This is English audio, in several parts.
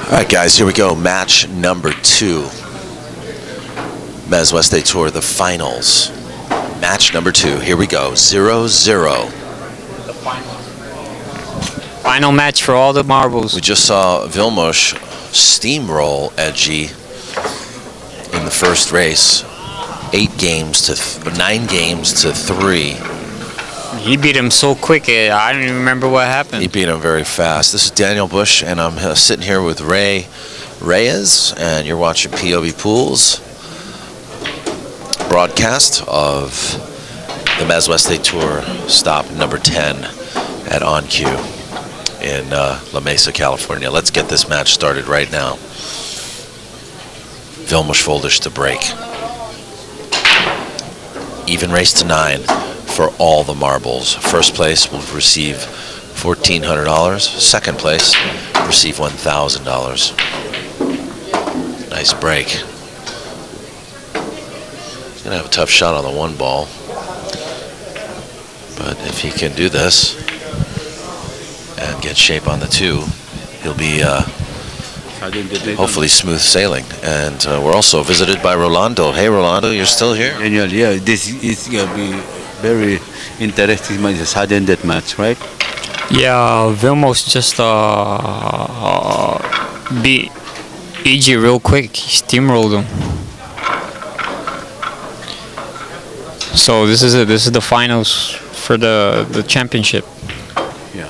All right, guys, here we go. Match number 2. MZWST Tour, the finals. Match number 2. Here we go. 0-0. The final match for all the marbles. We just saw Vilmos steamroll Edgie in the first race. 9 games to 3. He beat him so quick, I don't even remember what happened. He beat him very fast. This is Daniel Busch, and I'm sitting here with Reyes, and you're watching POVPOOL's broadcast of the MZWST Tour stop number 10 at OnCue in La Mesa, California. Let's get this match started right now. Vilmos folders to break. Even race to 9 for all the marbles. First place will receive $1,400. Second place will receive $1,000. Nice break. He's gonna have a tough shot on the 1 ball, but if he can do this and get shape on the 2, he'll be hopefully smooth sailing. And we're also visited by Rolando. Hey, Rolando, you're still here? Daniel, yeah, this is gonna be very interesting match, a sudden death match, right? Yeah, Vilmos just beat Edgie real quick. He steamrolled him. So this is it. This is the finals for the championship. Yeah.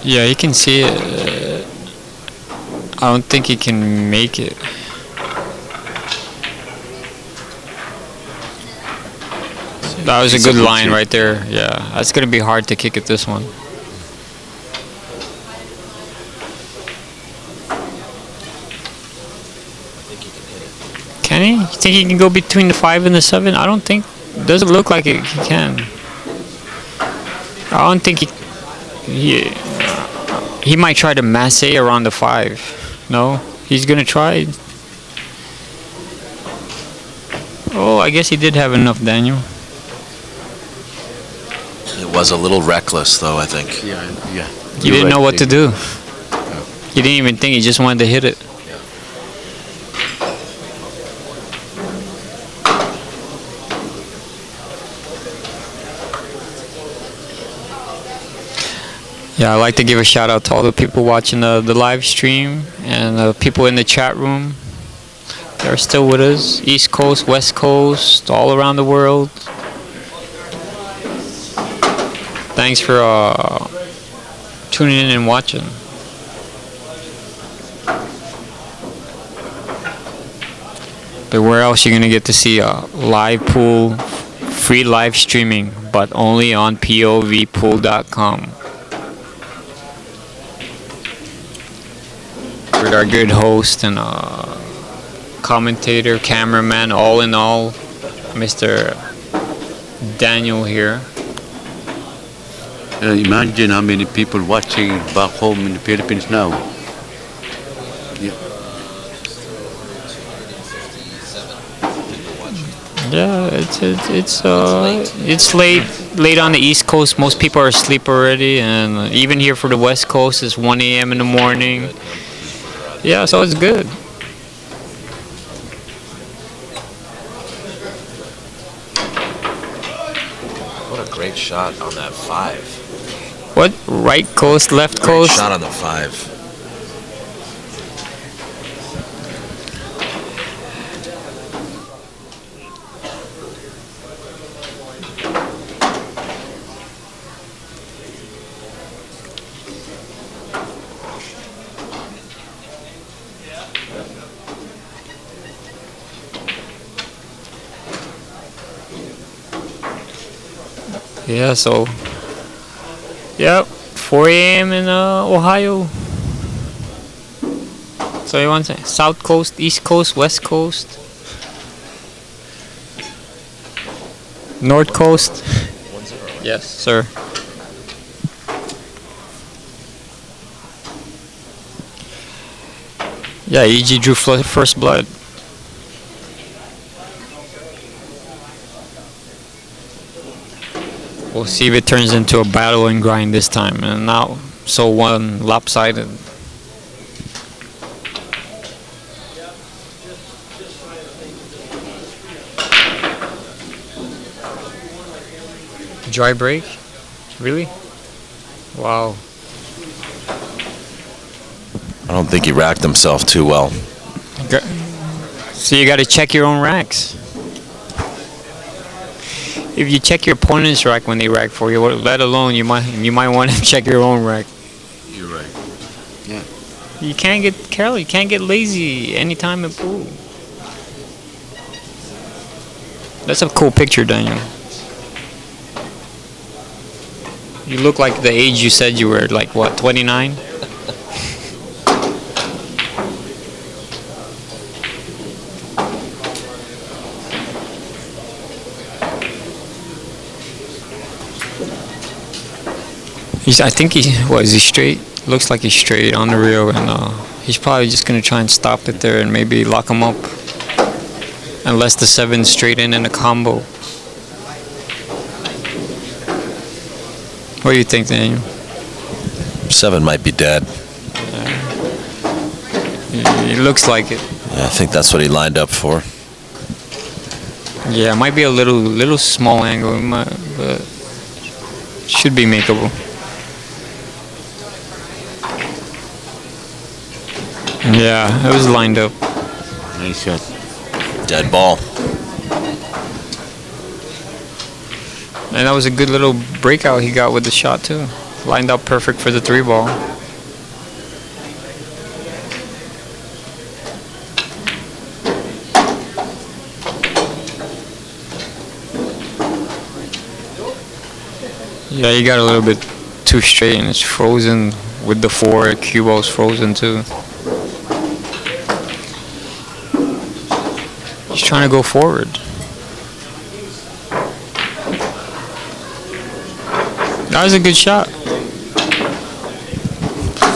Yeah, he can see it. I don't think he can make it. That was a good line right there. Yeah, that's gonna be hard to kick at this one. Can he? You think he can go between the 5 and the 7? I don't think. Doesn't look like he can. I don't think he might try to masse around the 5. No, he's gonna try. Oh, I guess he did have enough, Daniel. It was a little reckless, though, I think. Yeah. He didn't know what to do. He didn't even think. He just wanted to hit it. Yeah, I'd like to give a shout out to all the people watching the live stream and the people in the chat room. They're still with us. East Coast, West Coast, all around the world. Thanks for tuning in and watching. But where else you're gonna get to see a live pool, free live streaming, but only on POVPOOL.com. With our good host and commentator, cameraman, all in all, Mr. Daniel here. Imagine how many people watching back home in the Philippines now. Yeah. Yeah, it's late on the East Coast. Most people are asleep already, and even here for the West Coast, it's 1 a.m. in the morning. Yeah, so it's good. What a great shot on that 5. What? Right coast, left Great coast? shot on the 5. Yeah, so, yep, 4 a.m. in Ohio. So you want to say South Coast, East Coast, West Coast, North Coast? 1-0. Yes, sir. Yeah, Edgie drew first blood. We'll see if it turns into a battle and grind this time. And now, so one lopsided. Dry break? Really? Wow. I don't think he racked himself too well. So you got to check your own racks. If you check your opponent's rack when they rack for you, let alone you might want to check your own rack. You're right. Yeah. You can't get careless. You can't get lazy anytime in pool. That's a cool picture, Daniel. You look like the age you said you were, like what, 29? I think is he straight? Looks like he's straight on the reel, and he's probably just gonna try and stop it there and maybe lock him up. Unless the 7's straight in a combo. What do you think, Daniel? 7 might be dead. It looks like it. Yeah, I think that's what he lined up for. Yeah, it might be a little small angle, but should be makeable. Yeah, it was lined up. Nice shot. Dead ball. And that was a good little breakout he got with the shot too. Lined up perfect for the 3-ball. Yeah, he got a little bit too straight and it's frozen with the 4. Cue ball's frozen too. He's trying to go forward. That was a good shot.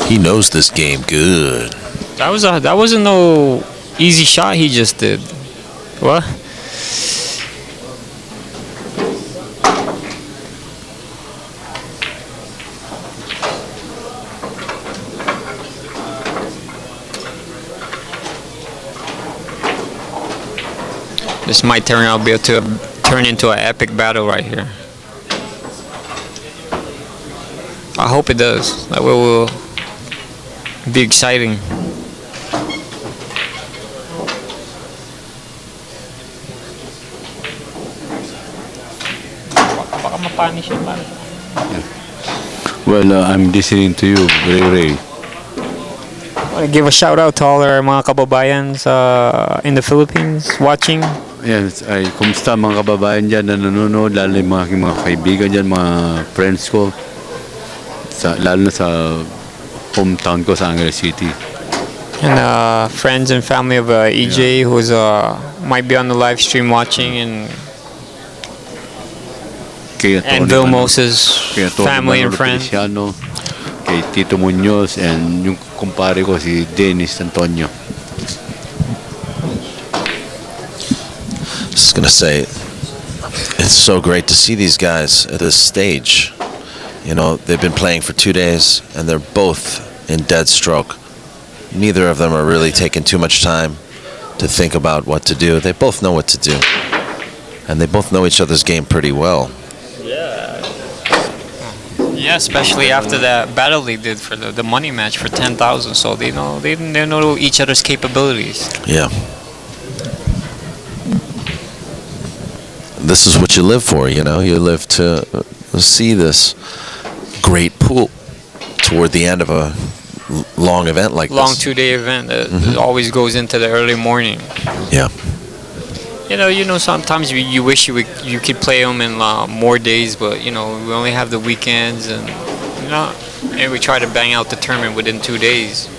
He knows this game good. That wasn't no easy shot he just did. What? This might turn into an epic battle right here. I hope it does. That will be exciting. Well, I'm listening to you, Ray. I want to give a shout out to all our mga kababayans in the Philippines watching. Yes, ay kumusta mga kababayan dyan na nanonood, lalo yung mga aking mga kaibigan dyan, mga friends ko, lalo na sa hometown ko sa Angeles City. And friends and family of EJ who's might be on the live stream watching, and Vilmos' family and friends. Kay Tito Muñoz, and yung kumpare ko si Dennis Antonio. Just gonna say, it's so great to see these guys at this stage. You know, they've been playing for 2 days, and they're both in dead stroke. Neither of them are really taking too much time to think about what to do. They both know what to do, and they both know each other's game pretty well. Yeah, especially after that battle they did for the money match for 10,000. So they know each other's capabilities. Yeah. This is what you live for, you know. You live to see this great pool toward the end of a long event like Long this. 2-day event that always goes into the early morning. Yeah. You know, sometimes you wish you could play them in more days, but we only have the weekends, and and we try to bang out the tournament within 2 days.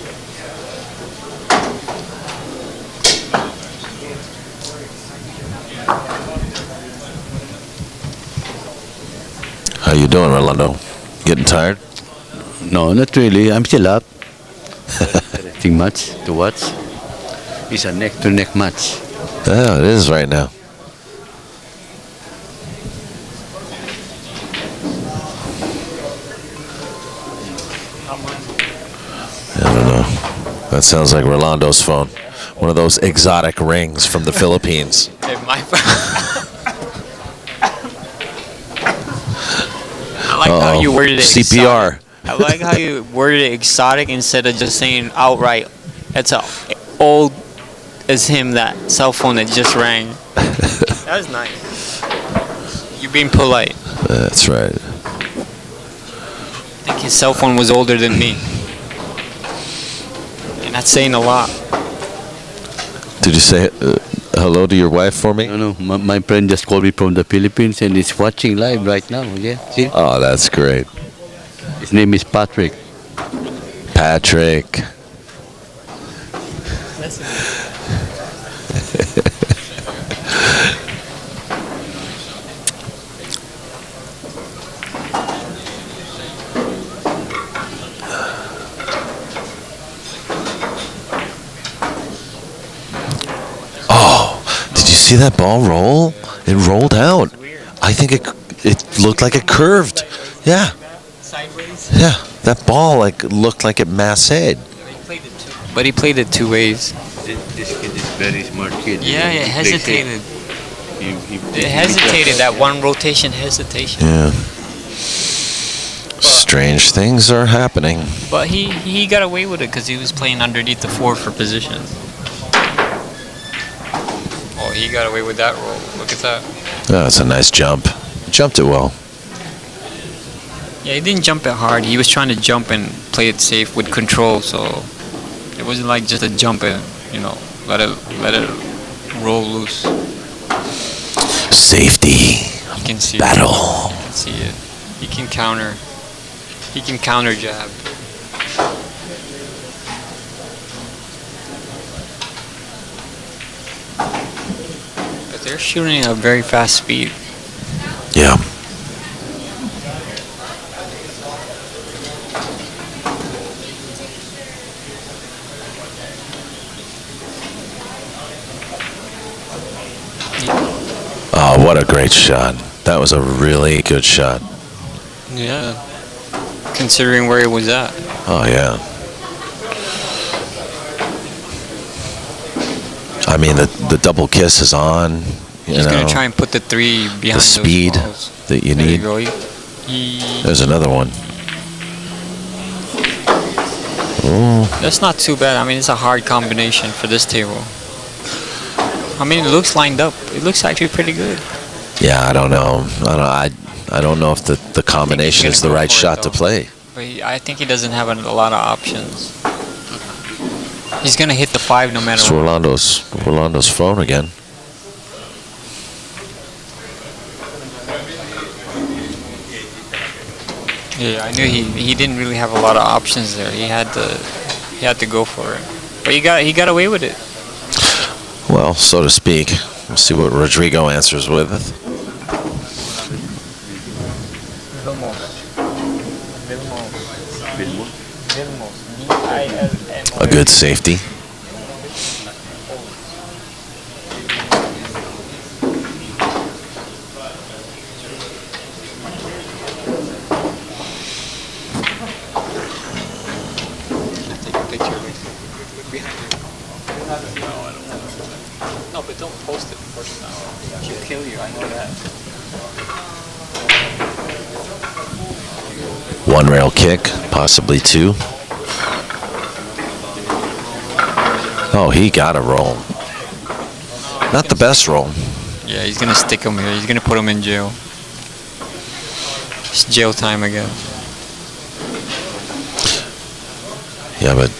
How you doing, Rolando? Getting tired? No, not really. I'm still up. Interesting match to watch. It's a neck-to-neck match. Yeah, it is right now. That sounds like Rolando's phone. One of those exotic rings from the Philippines. Hey, my I like how you worded it. CPR. Exotic. I like how you worded it exotic instead of just saying outright. It's a old as him that cell phone that just rang. That was nice. You're being polite. That's right. I think his cell phone was older than me. And that's saying a lot. Did you say hello to your wife for me? No, my friend just called me from the Philippines and is watching live right now. Yeah, see? Oh, that's great. His name is Patrick. Patrick. See that ball roll? It rolled out. I think it looked like it curved. Yeah. Sideways? Yeah. That ball looked like it massaged. But he played it two ways. This kid is very smart kid. Yeah, it hesitated. It hesitated. That one rotation hesitation. Yeah. Strange things are happening. But he got away with it because he was playing underneath the 4 for position. Oh, he got away with that roll. Look at that. Oh, that's a nice jump. Jumped it well. Yeah, he didn't jump it hard. He was trying to jump and play it safe with control, so it wasn't like just a jump and, let it roll loose. Safety. You can see Battle. it. You can see it. He can counter. He can counter jab. But they're shooting at a very fast speed. Yeah. Oh, what a great shot. That was a really good shot. Yeah. Considering where he was at. Oh, yeah. I mean, the double kiss is on. He's going to try and put the 3 behind the speed those balls. that you There need. you go. There's another one. Oh, That's not too bad. I mean, it's a hard combination for this table. I mean, it looks lined up. It looks actually pretty good. yeah. I don't know. I don't know if the combination is the gonna go right for it, shot to though. play. But I think he doesn't have a lot of options. He's going to hit the 5 no matter It's what. Rolando's phone again. Yeah, I knew he didn't really have a lot of options there. He had to go for it. But he got away with it. Well, so to speak. We'll see what Rodrigo answers with. A good safety. Take a picture behind you. No, but don't post it first now. She'll kill you, I know that. One rail kick, possibly 2. Oh, he got a roll. Not the best roll. Yeah, he's gonna stick him here. He's gonna put him in jail. It's jail time again. Yeah, but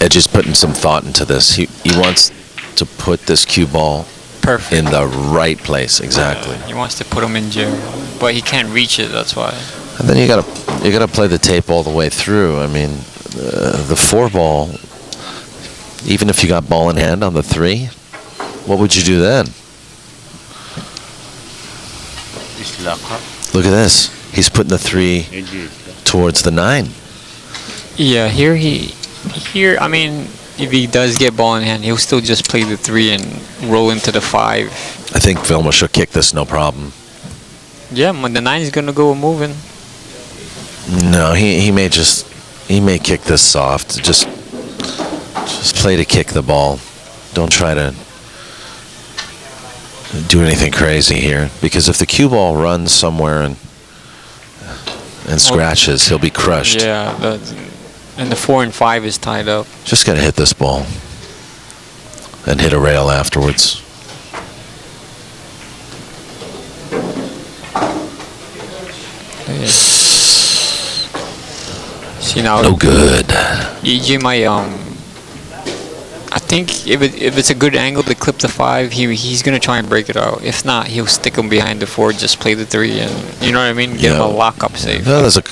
Edgie's putting some thought into this. He wants to put this cue ball Perfect. in the right place, exactly. He wants to put him in jail, but he can't reach it. That's why. And then you gotta play the tape all the way through. I mean, the 4 ball. Even if you got ball in hand on the 3, what would you do then? Look at this. He's putting the 3 towards the 9. Yeah, here. I mean, if he does get ball in hand, he'll still just play the 3 and roll into the 5. I think Vilmos should kick this, no problem. Yeah, when the 9 is gonna go moving. No, he may kick this soft. Just Just play to kick the ball. Don't try to do anything crazy here, because if the cue ball runs somewhere and scratches, he'll be crushed. Yeah, and the 4 and 5 is tied up. Just got to hit this ball and hit a rail afterwards. Yeah. See now, No good. EJ might I think if it's a good angle to clip the 5, he's gonna try and break it out. If not, he'll stick him behind the 4, just play the 3, and you know what I mean. Get him a lock-up save. Well, there's a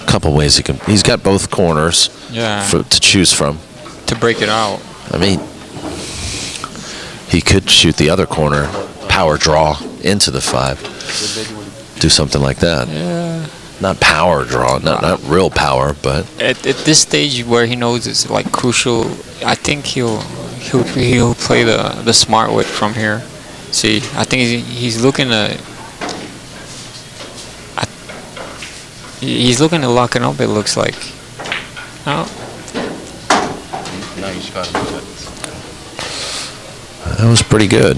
couple ways he can. He's got both corners. Yeah. To choose from. To break it out. I mean, he could shoot the other corner, power draw into the 5, do something like that. Yeah. Not power draw, not real power, but At this stage where he knows it's like crucial, I think he'll play the smart way from here. See, I think he's looking to he's looking to lock it up. It looks like. Oh. that was pretty good.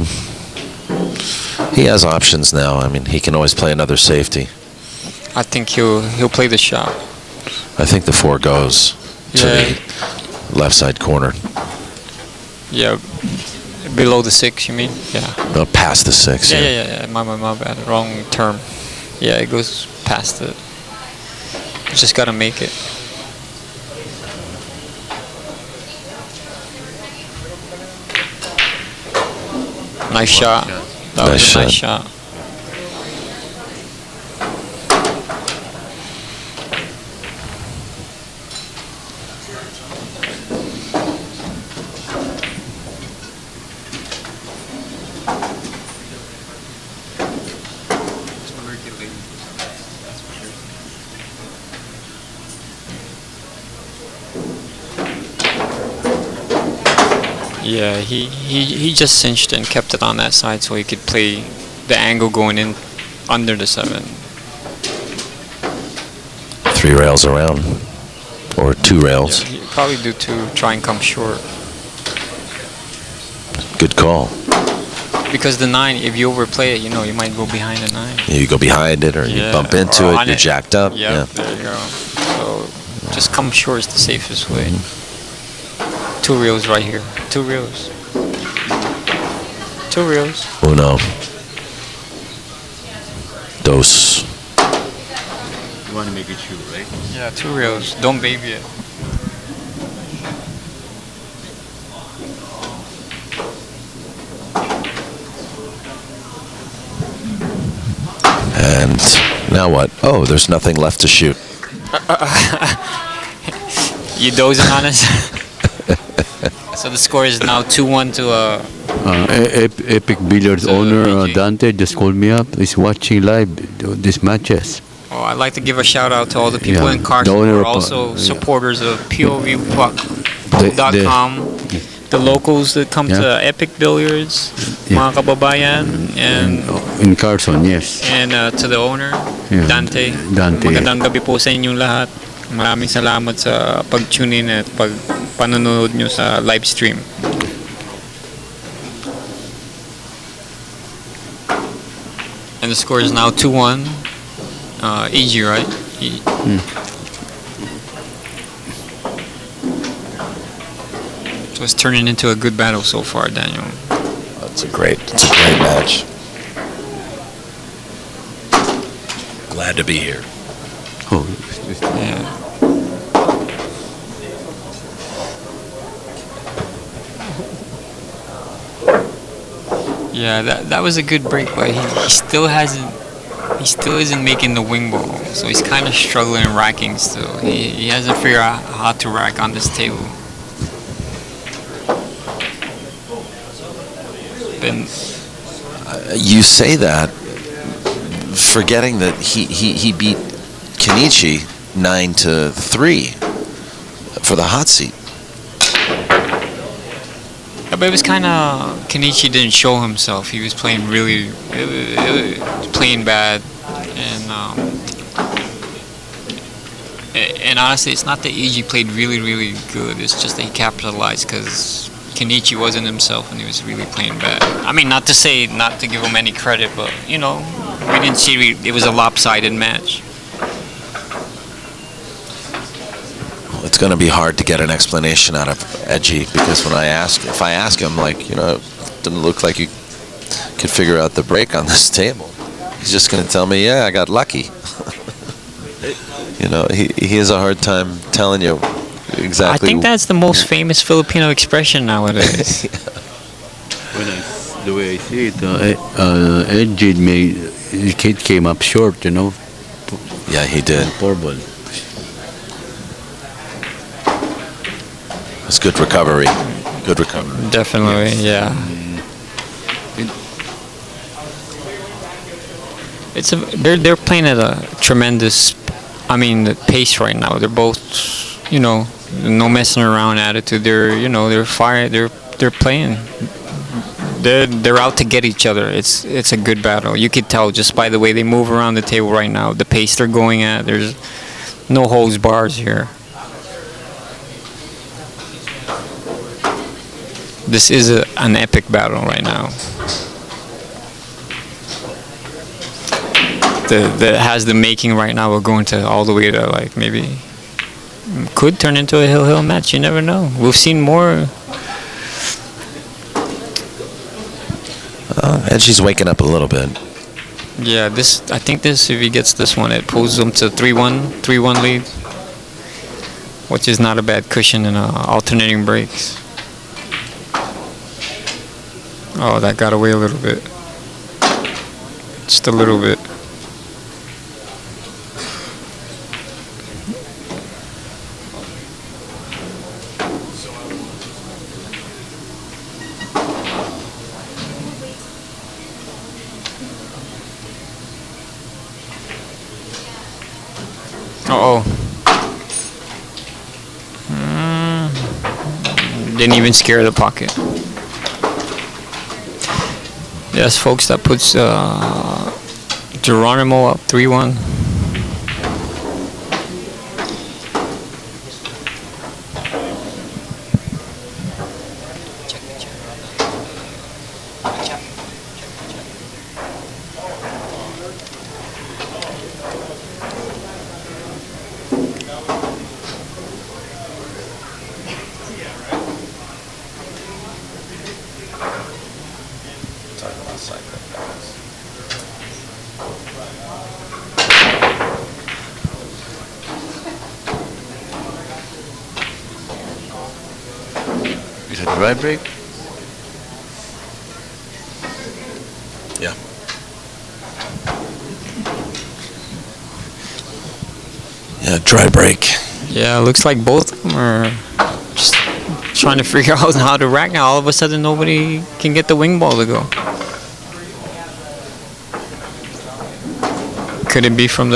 He has options now. I mean, he can always play another safety. I think he'll play the shot. I think the 4 goes to the left side corner. Yeah, below the 6, you mean? Yeah. No, past the 6. Yeah. My bad. Wrong term. Yeah, it goes past it. Just gotta make it. Nice shot. That was a nice shot. Yeah, he just cinched and kept it on that side so he could play the angle going in under the 7. 3 rails around, or 2 rails. Yeah, he'd probably do 2, try and come short. Good call. Because the 9, if you overplay it, you know, you might go behind the 9. You go behind it, or you bump into it, you're jacked up. Yeah, there you go. So just come short is the safest way. 2 reels right here. 2 reels. 2 reels. Uno. Dos. You want to make it shoot, right? Yeah, 2 reels. Don't baby it. And now what? Oh, there's nothing left to shoot. You dozing on us? So the score is now 2-1 to Epic Billiards So, owner BG. Dante just called me up. He's watching live these matches. Oh, I'd like to give a shout out to all the people Yeah, in Carson the who owner are of, also yeah. supporters of POVPOOL.com. The locals that come to Epic Billiards, mga kababayan, and In Carson, yes. to the owner, Yeah. Dante. Dante. Magandang gabi po sa inyong lahat. Maraming salamat sa pag-tune in at panonood nyo sa live stream. And the score is now 2-1. Edgie, right? So it's turning into a good battle so far, Daniel. It's a great match. Glad to be here. Oh, Yeah. Yeah, that was a good break, but he still isn't making the wing ball, so he's kind of struggling and racking still. He hasn't figured out how to rack on this table. Been You say that, forgetting that he beat Kenichi 9-3 for the hot seat. Yeah, but it was kind of Kenichi didn't show himself. He was playing playing bad, and And honestly, it's not that Edgie played really, really good. It's just that he capitalized because Kenichi wasn't himself and he was really playing bad. I mean, not to say, not to give him any credit, but, you know, we didn't see, it was a lopsided match. It's going to be hard to get an explanation out of Edgie because if I ask him, like, you know, it didn't look like you could figure out the break on this table. He's just going to tell me, yeah, I got lucky. You know, he has a hard time telling you exactly. I think that's the most famous Filipino expression nowadays. The way I see it, Edgie the kid came up short, you know. Yeah, he did. Poor ball. It's good recovery. Good recovery. Definitely, yeah. They're playing at a tremendous, I mean, the pace right now. They're both, you know, no messing around attitude. They're fire. They're playing. They're out to get each other. It's a good battle. You could tell just by the way they move around the table right now. The pace they're going at. There's no holds bars here. This is an epic battle right now. That has the making right now. We're going to all the way to like maybe could turn into a hill match. You never know. We've seen more. Edgie's waking up a little bit. Yeah, I think if he gets this one, it pulls him to 3-1 lead, which is not a bad cushion in alternating breaks. Oh, that got away a little bit. Just a little bit. Uh-oh. Didn't even scare the pocket. Yes, folks, that puts Geronimo up 3-1. Is it dry break? Yeah. Yeah, dry break. Yeah, looks like both of them are just trying to figure out how to rack now. All of a sudden, nobody can get the wing ball to go. Could it be from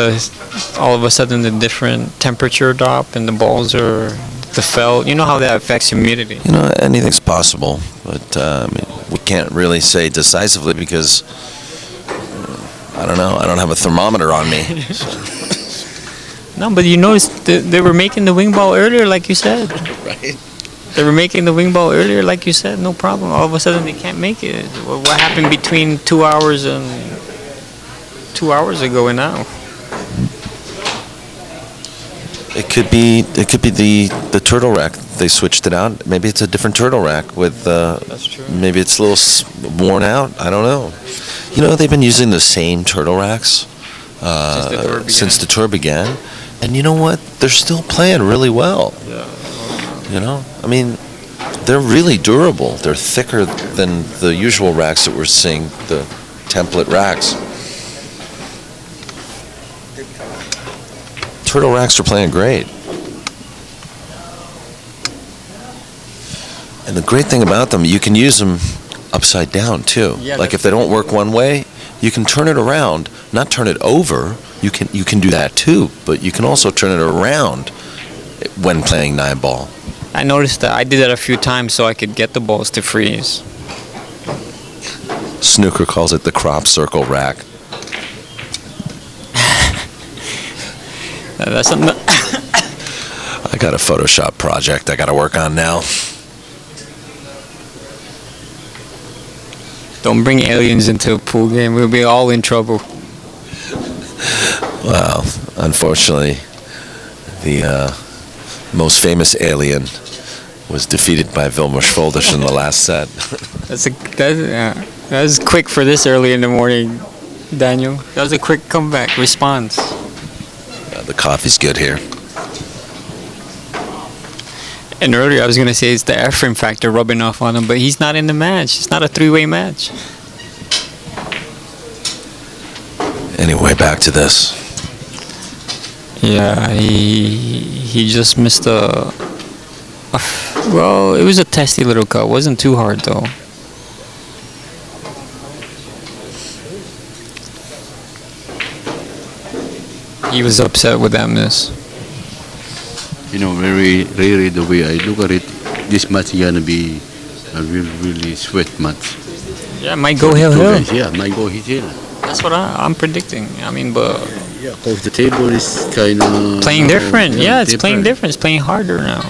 all of a sudden the different temperature drop and the balls or the felt? You know how that affects humidity. You know, anything's possible, but I mean, we can't really say decisively because I don't know. I don't have a thermometer on me. No, but you noticed they were making the wing ball earlier, like you said. Right. They were making the wing ball earlier, like you said. No problem. All of a sudden, they can't make it. What happened between 2 hours and 2 hours ago and now? It could be the turtle rack. They switched it out. Maybe it's a different turtle rack with. That's true. Maybe it's a little worn out. I don't know. You know, they've been using the same turtle racks since the tour began, and you know what? They're still playing really well. Yeah. You know, I mean, they're really durable. They're thicker than the usual racks that we're seeing, the template racks. Turtle racks are playing great. And the great thing about them, you can use them upside down too. Yeah, like if they don't work one way, you can turn it around, not turn it over. You can do that too, but you can also turn it around when playing 9-ball. I noticed that. I did that a few times so I could get the balls to freeze. Snooker calls it the crop circle rack. That's something. Got a Photoshop project I got to work on now. Don't bring aliens into a pool game. We'll be all in trouble. Well, unfortunately, the most famous alien was defeated by Vilmos in the last set. That was quick for this early in the morning, Daniel. That was a quick comeback response. The coffee's good here. And earlier I was going to say it's the Ephraim factor rubbing off on him, but he's not in the match. It's not a three-way match. Anyway, back to this. Yeah, he just missed well, it was a testy little cut. Wasn't too hard though. He was upset with that miss. You know, very rarely the way I look at it, this match is gonna be a really sweat match. Yeah, might go hill. Yeah, might go hill. That's what I'm predicting. I mean, but Yeah, because the table is kind of playing different. Yeah, it's playing different. It's playing harder now.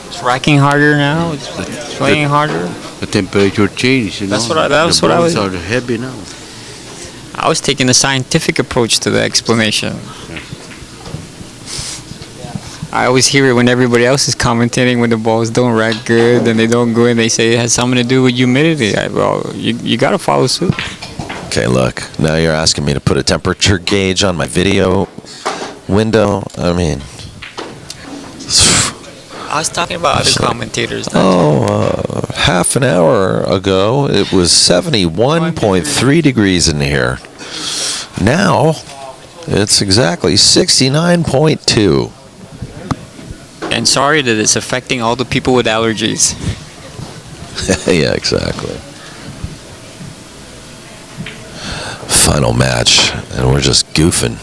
It's racking harder now. It's playing harder. The temperature change. You know. That's what I was. The balls are heavy now. I was taking a scientific approach to the explanation. I always hear it when everybody else is commentating when the balls don't rack good and they don't go in. They say it has something to do with humidity. Well, you got to follow suit. Okay, look. Now you're asking me to put a temperature gauge on my video window. I mean, I was talking about other commentators. Half an hour ago, it was 71.3 degrees in here. Now, it's exactly 69.2. And sorry that it's affecting all the people with allergies. Yeah, exactly. Final match, and we're just goofing.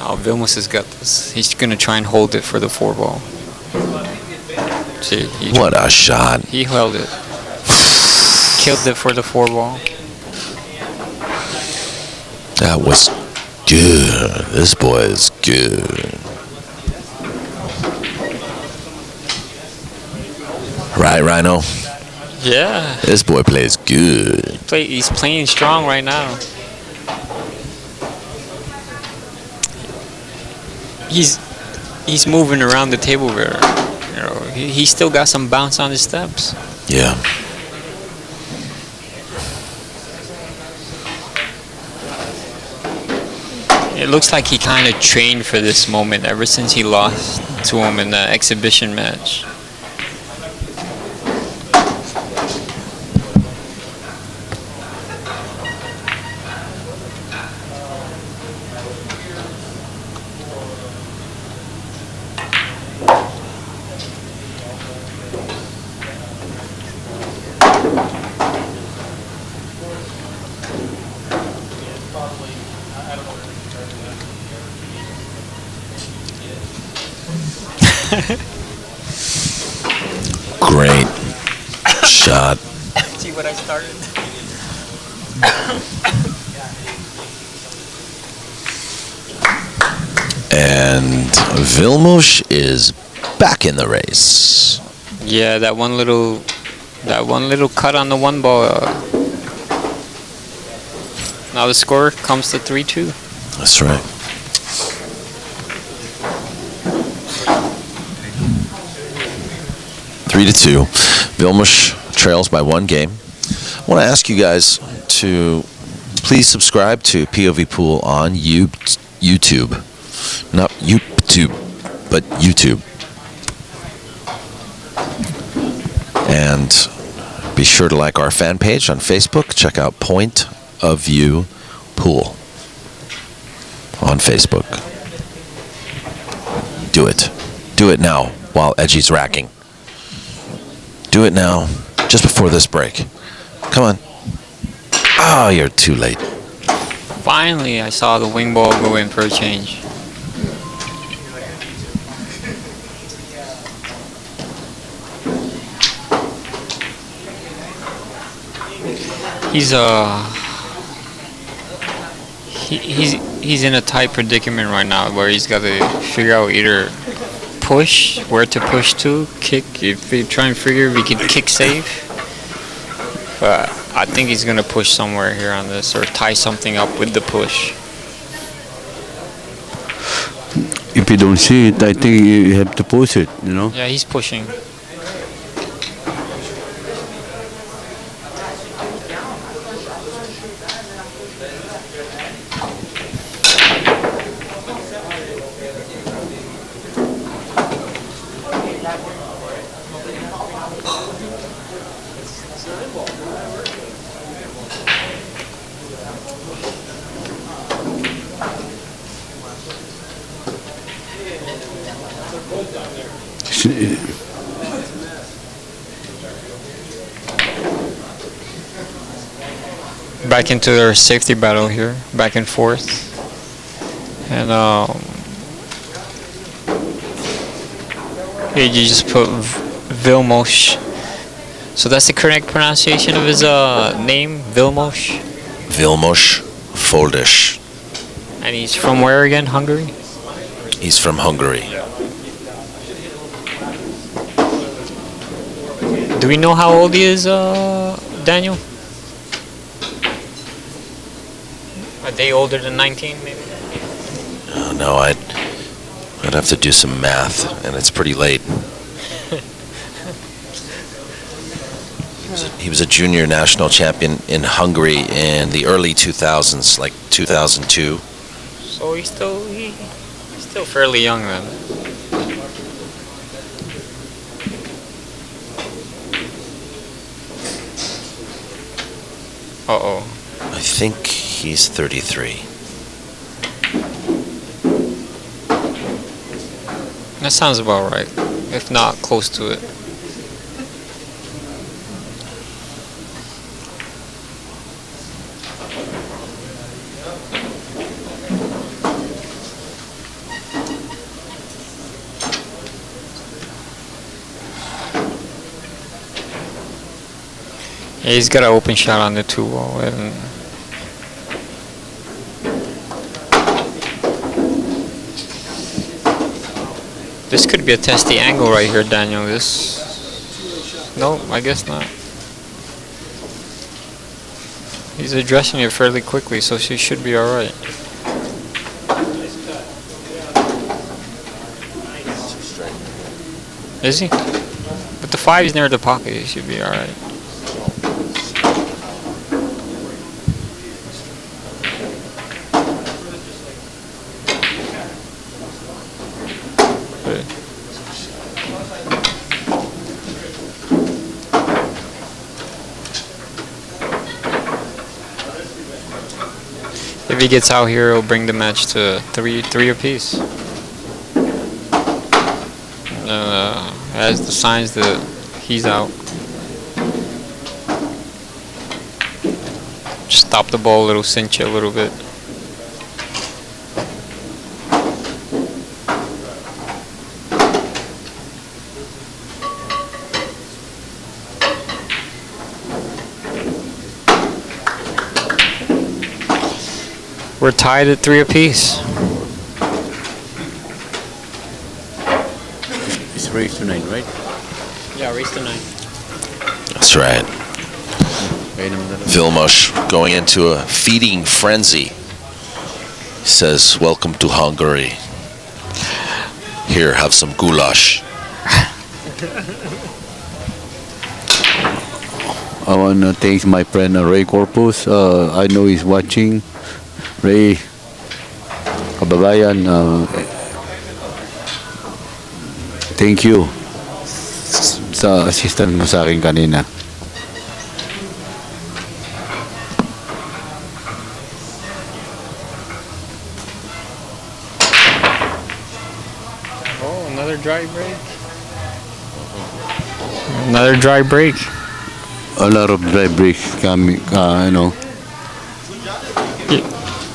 Oh, Vilmos has got this. He's going to try and hold it for the 4-ball. See, What a shot. he held it. Killed it for the 4-ball. That was good. This boy is good. Right, Rhino? Yeah. This boy plays good. He's playing strong right now. He's moving around the table there. You know, he still got some bounce on his steps. Yeah. It looks like he kind of trained for this moment ever since he lost to him in the exhibition match. Great shot. See what I started? And Vilmos is back in the race. Yeah, that one little cut on the 1-ball. Now the score comes to 3-2. That's right. Three to 2. Vilmos trails by 1 game. I want to ask you guys to please subscribe to POVPOOL on YouTube. Not YouTube, but YouTube. And be sure to like our fan page on Facebook. Check out Point of View Pool on Facebook. Do it. Do it now while Edgie's racking. Do it now, just before this break. Come on. Oh, you're too late. Finally, I saw the wing ball go in for a change. He's in a tight predicament right now where he's got to figure out either push, where to push to, kick. If we try and figure if we can kick safe. But I think he's gonna push somewhere here on this or tie something up with the push. If you don't see it, I think you have to push it, you know? Yeah, he's pushing. Back into their safety battle here, back and forth. And here you just put Vilmos. So that's the correct pronunciation of his name, Vilmos? Vilmos Foldish. And he's from where again, Hungary? He's from Hungary. Do we know how old he is, Daniel? Are they older than 19, maybe? No, I'd have to do some math, and it's pretty late. He was a junior national champion in Hungary in the early 2000s, like 2002. So he's still fairly young then. Uh-oh. I think he's 33. That sounds about right. If not, close to it. Yeah, he's got an open shot on the 2-wall. And this could be a testy angle right here, Daniel. No, I guess not. He's addressing it fairly quickly, so she should be alright. Is he? But the 5 is near the pocket, he should be alright. If he gets out here, it'll bring the match to three apiece. As the signs that he's out. Just stop the ball, it'll cinch it a little bit. We're tied at 3 apiece. It's race to 9, right? Yeah, race to 9. That's right. Vilmos going into a feeding frenzy. He says, "Welcome to Hungary. Here, have some goulash." I want to thank my friend Ray Corpus. I know he's watching. Ray, kababayan, thank you sa assistant mo sa akin kanina. Oh, another dry break. Another dry break. A lot of dry breaks coming, you know.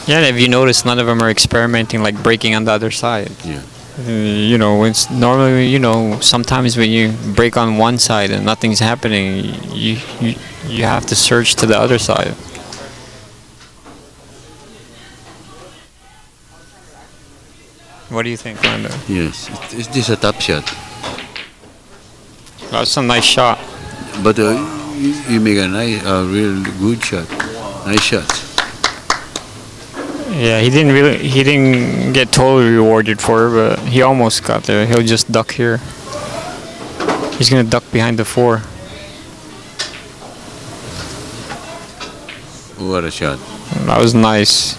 Yeah, and if you notice, none of them are experimenting like breaking on the other side. Yeah. You know, it's normally, you know, sometimes when you break on one side and nothing's happening, you have to search to the other side. What do you think, Rolando? Yes, is this a top shot? That's a nice shot. But you make a real good shot. Nice shots. Yeah, he didn't get totally rewarded for it, but he almost got there. He'll just duck here. He's gonna duck behind the 4. What a shot. That was nice.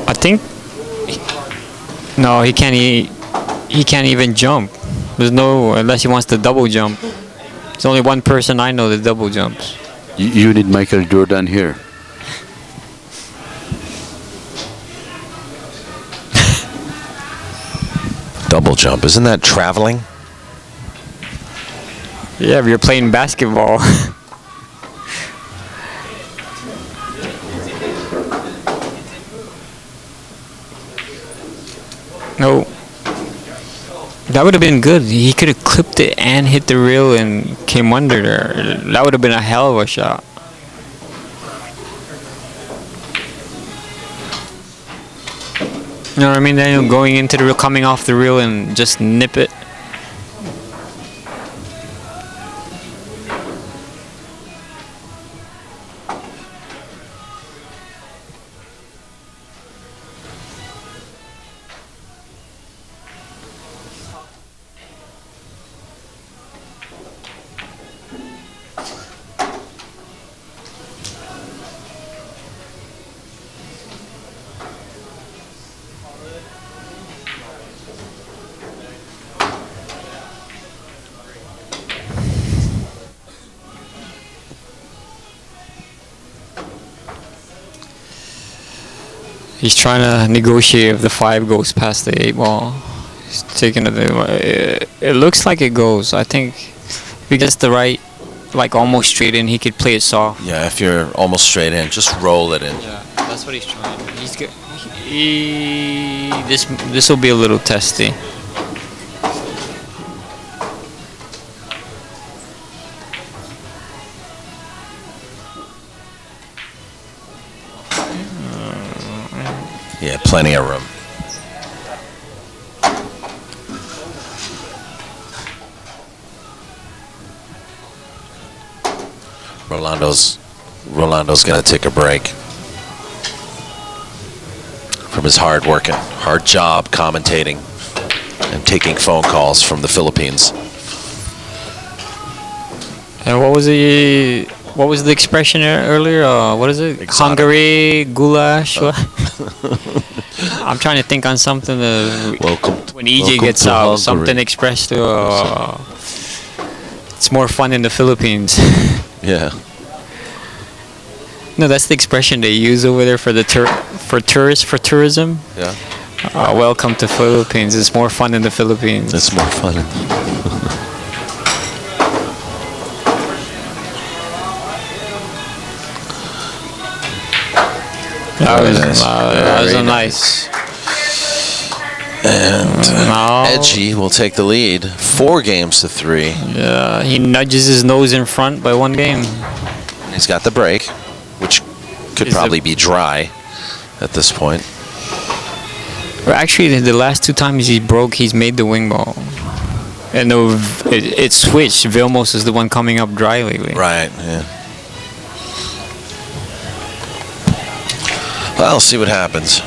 I think no, he can't. He can't even jump. There's no, unless he wants to double jump. There's only one person I know that double jumps. You need Michael Jordan here. Double jump. Isn't that traveling? Yeah, if you're playing basketball. No. That would have been good. He could have clipped it and hit the rail and came under there. That would have been a hell of a shot. You know what I mean? Daniel, going into the reel, coming off the reel and just nip it. He's trying to negotiate if the 5 goes past the 8 ball. He's taking it. It looks like it goes. I think if he gets the right, like almost straight in, he could play it soft. Yeah, if you're almost straight in, just roll it in. Yeah, that's what he's trying. He's good. This will be a little testy. Yeah, plenty of room. Rolando's gonna take a break from his hard job commentating and taking phone calls from the Philippines. And what was the expression earlier? What is it? Exotic. Hungary goulash. I'm trying to think on something. When EJ gets out, Hungary. something expressed to. It's more fun in the Philippines. Yeah. No, that's the expression they use over there for the for tourism. Yeah. Welcome to Philippines. It's more fun in the Philippines. It's more fun. That was Very a nice. And Now, Edgie will take the lead, 4-3. Yeah, he nudges his nose in front by 1 game. He's got the break, which could Is probably be dry at this point. Well, actually, the last 2 times he broke, he's made the wing ball. And it switched. Vilmos is the one coming up dry lately. Right, yeah. Well, I'll see what happens.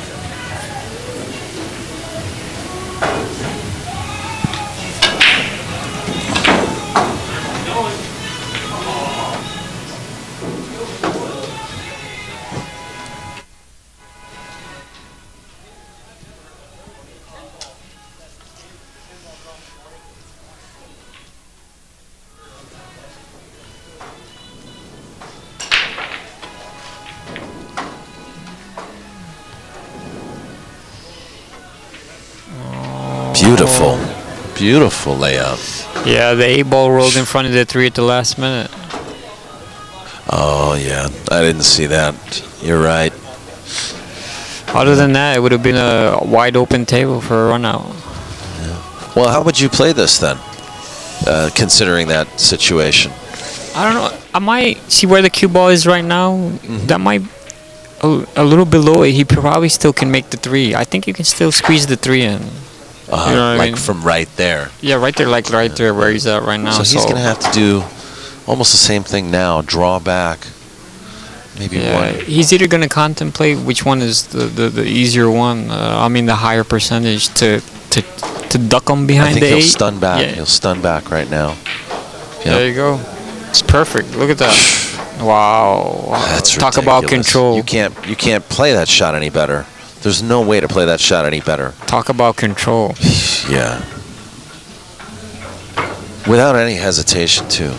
Beautiful. Beautiful layup. Yeah, the 8 ball rolled in front of the 3 at the last minute. Oh, yeah. I didn't see that. You're right. Other than that, it would have been a wide open table for a run out. Well, how would you play this then, considering that situation? I don't know. I might see where the cue ball is right now. That might. a little below it, he probably still can make the 3. I think you can still squeeze the 3 in. You know what I like mean? from right there. Yeah, right there, like right there where he's at right now. So he's going to have to do almost the same thing now. Draw back. Maybe one. He's either going to contemplate which one is the easier one. I mean, the higher percentage to duck him behind I think the he'll 8. stun back. Yeah. He'll stun back right now. There you go. It's perfect. Look at that. Wow. That's Talk ridiculous. about control. You can't play that shot any better. There's no way to play that shot any better. Talk about control. Yeah. Without any hesitation, too.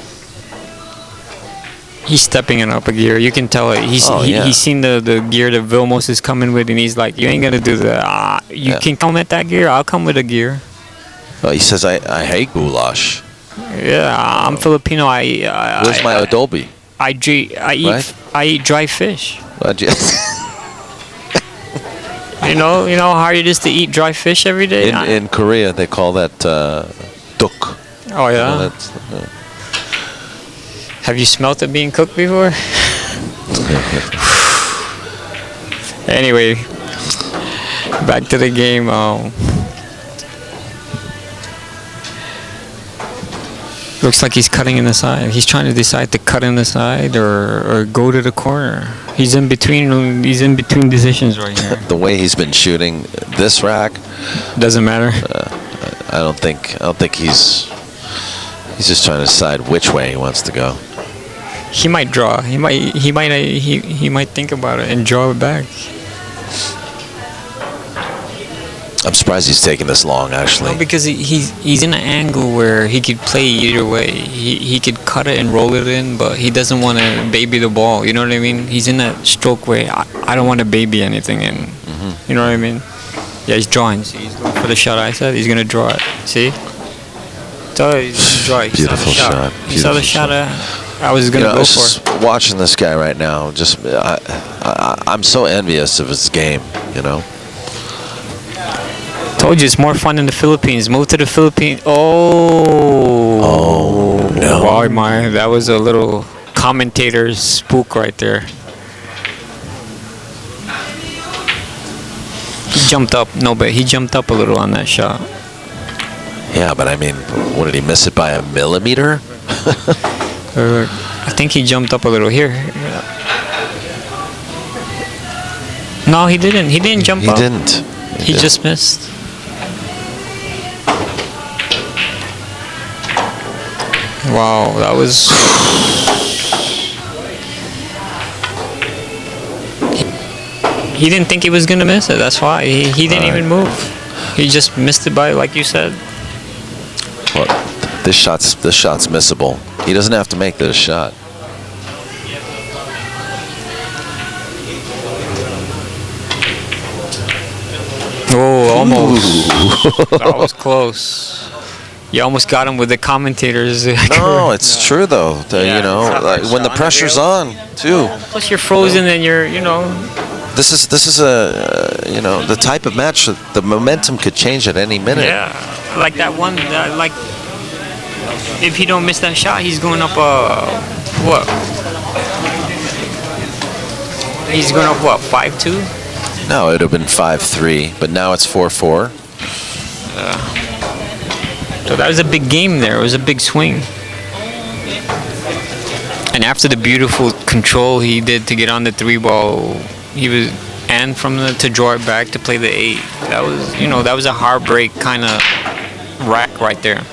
He's stepping it up a gear. You can tell it. He's seen the gear that Vilmos is coming with, and he's like, "You ain't gonna do that. You can come at that gear. I'll come with a gear." Oh, he says, "I hate goulash." Yeah, I'm Filipino. Where's my adobe? I eat dry fish. You know how hard it is to eat dry fish every day. In Korea, they call that duk. Oh yeah. Have you smelt it being cooked before? Anyway, back to the game. Looks like he's cutting in the side. He's trying to decide to cut in the side or go to the corner. He's in between. He's in between decisions right here. The way he's been shooting this rack doesn't matter. I don't think he's just trying to decide which way he wants to go. He might draw. He might think about it and draw it back. I'm surprised he's taking this long, actually. No, because he's in an angle where he could play either way. He could cut it and roll it in, but he doesn't want to baby the ball. You know what I mean? He's in that stroke where I don't want to baby anything in. You know what I mean? Yeah, he's drawing. See, he's going for the shot I said. He's going to draw it. See? So he's going to draw it. Beautiful shot. He saw the shot I was going to go for. Just watching this guy right now, I'm so envious of his game, you know? Told you it's more fun in the Philippines. Move to the Philippines. Oh no! Wow, that was a little commentator's spook right there. He jumped up. No, but he jumped up a little on that shot. Yeah, but I mean, what, did he miss it by a millimeter? I think he jumped up a little here. No, he didn't. He didn't jump up. He didn't. He just missed. Wow, that was... He didn't think he was going to miss it. That's why. He didn't even move. He just missed it by, like you said. Well, this shot's missable. He doesn't have to make this shot. Oh, almost. That was close. You almost got him with the commentators. No, it's true though. You know, like when the pressure's on, too. Plus you're frozen and you're, This is a the type of match that the momentum could change at any minute. Yeah, like that one. Like if he don't miss that shot, he's going up. What? He's going up what? 5-2. No, it would have been 5-3, but now it's 4-4. So that was a big game there. It was a big swing. And after the beautiful control he did to get on the 3-ball, he was to draw it back to play the 8. That was that was a heartbreak kind of rack right there.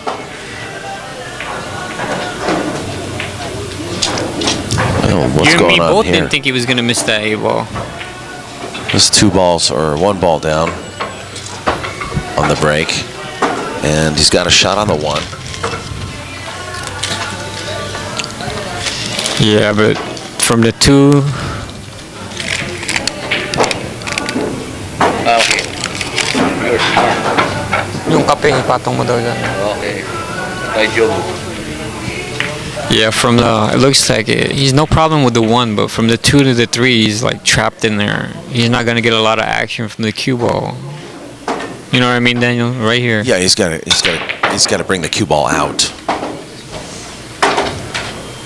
What's you and going me on both here? didn't think he was gonna miss that 8-ball. There's 2 balls or 1 ball down on the break, and he's got a shot on the 1. Yeah, but from the 2. Yung kape, ipatong mo daw dyan. Okay. Medyo. Yeah, from the, it looks like he's no problem with the 1, but from the 2 to the 3, he's like trapped in there. He's not gonna get a lot of action from the cue ball. You know what I mean, Daniel? Right here. Yeah, he's got to bring the cue ball out.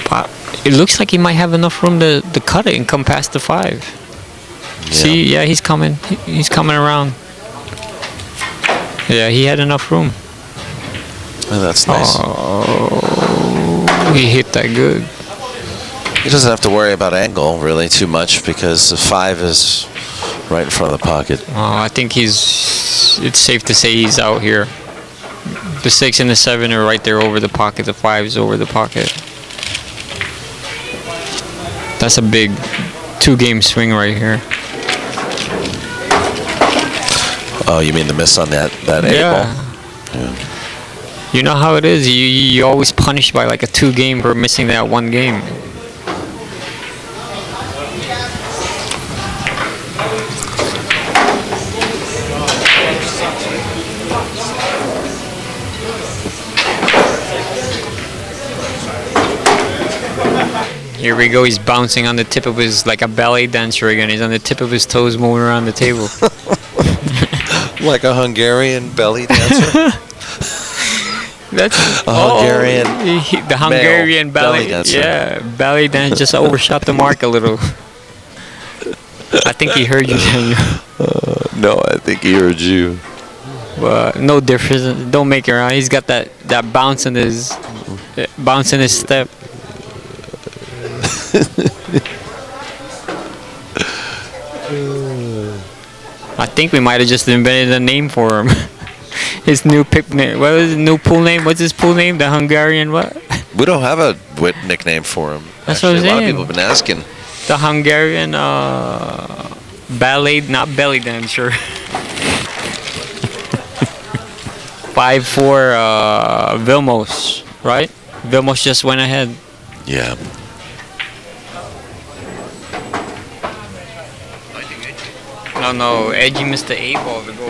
But it looks like he might have enough room to cut it and come past the 5. See, yeah, he's coming. He's coming around. Yeah, he had enough room. Oh, that's nice. Oh, he hit that good. He doesn't have to worry about angle really too much because the 5 is right in front of the pocket. I think it's safe to say he's out here. The 6 and the 7 are right there over the pocket. The 5 is over the pocket. That's a big 2-game swing right here. Oh, you mean the miss on that 8 ball? Yeah. You know how it is. You always punished by like a 2-game for missing that 1 game. Here we go. He's bouncing on the tip of his, like a ballet dancer again. He's on the tip of his toes, moving around the table. Like a Hungarian belly dancer. That's Hungarian. The Hungarian ballet dancer. Yeah, ballet dance just overshot the mark a little. I think he heard you, Daniel. No, I think he heard you. But no difference. Don't make it around. He's got that bounce in his step. I think we might have just invented a name for him. His new name. What was his new pool name? What's his pool name? The Hungarian what? We don't have a nickname for him. That's Actually, what I'm a lot of saying. people have been asking. The Hungarian ballet, not belly dancer. 5-4 Vilmos, right? Vilmos just went ahead. Yeah. No, Edgie missed the 8 ball to go.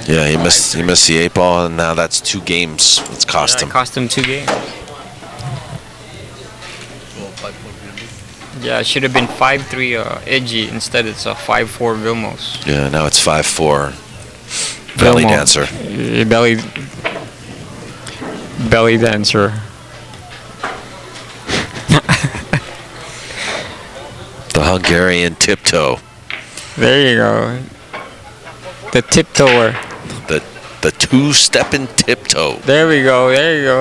Yeah, he missed the 8 ball, and now that's 2 games. It's cost him. It cost him 2 games. Yeah, it should have been 5-3 Edgie. Instead, it's a 5-4 Vilmos. Yeah, now it's 5-4 belly dancer. Belly dancer. The Hungarian tiptoe. There you go. The tiptoer. The 2-stepping tiptoe. There we go.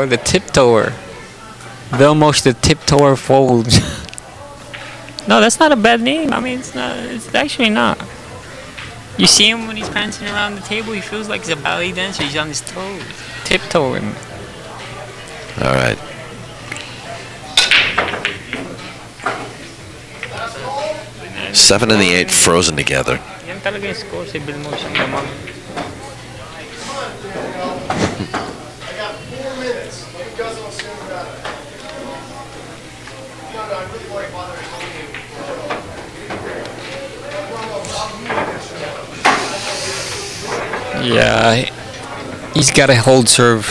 The tiptoer. Vilmos the tiptoer folds. No, that's not a bad name. I mean, it's not. It's actually not. You see him when he's prancing around the table. He feels like he's a ballet dancer. He's on his toes, tiptoeing. All right. Seven and the 8 frozen together. Yan talaga yung score si Vilmos yung lamang. Yeah, he's got to hold serve.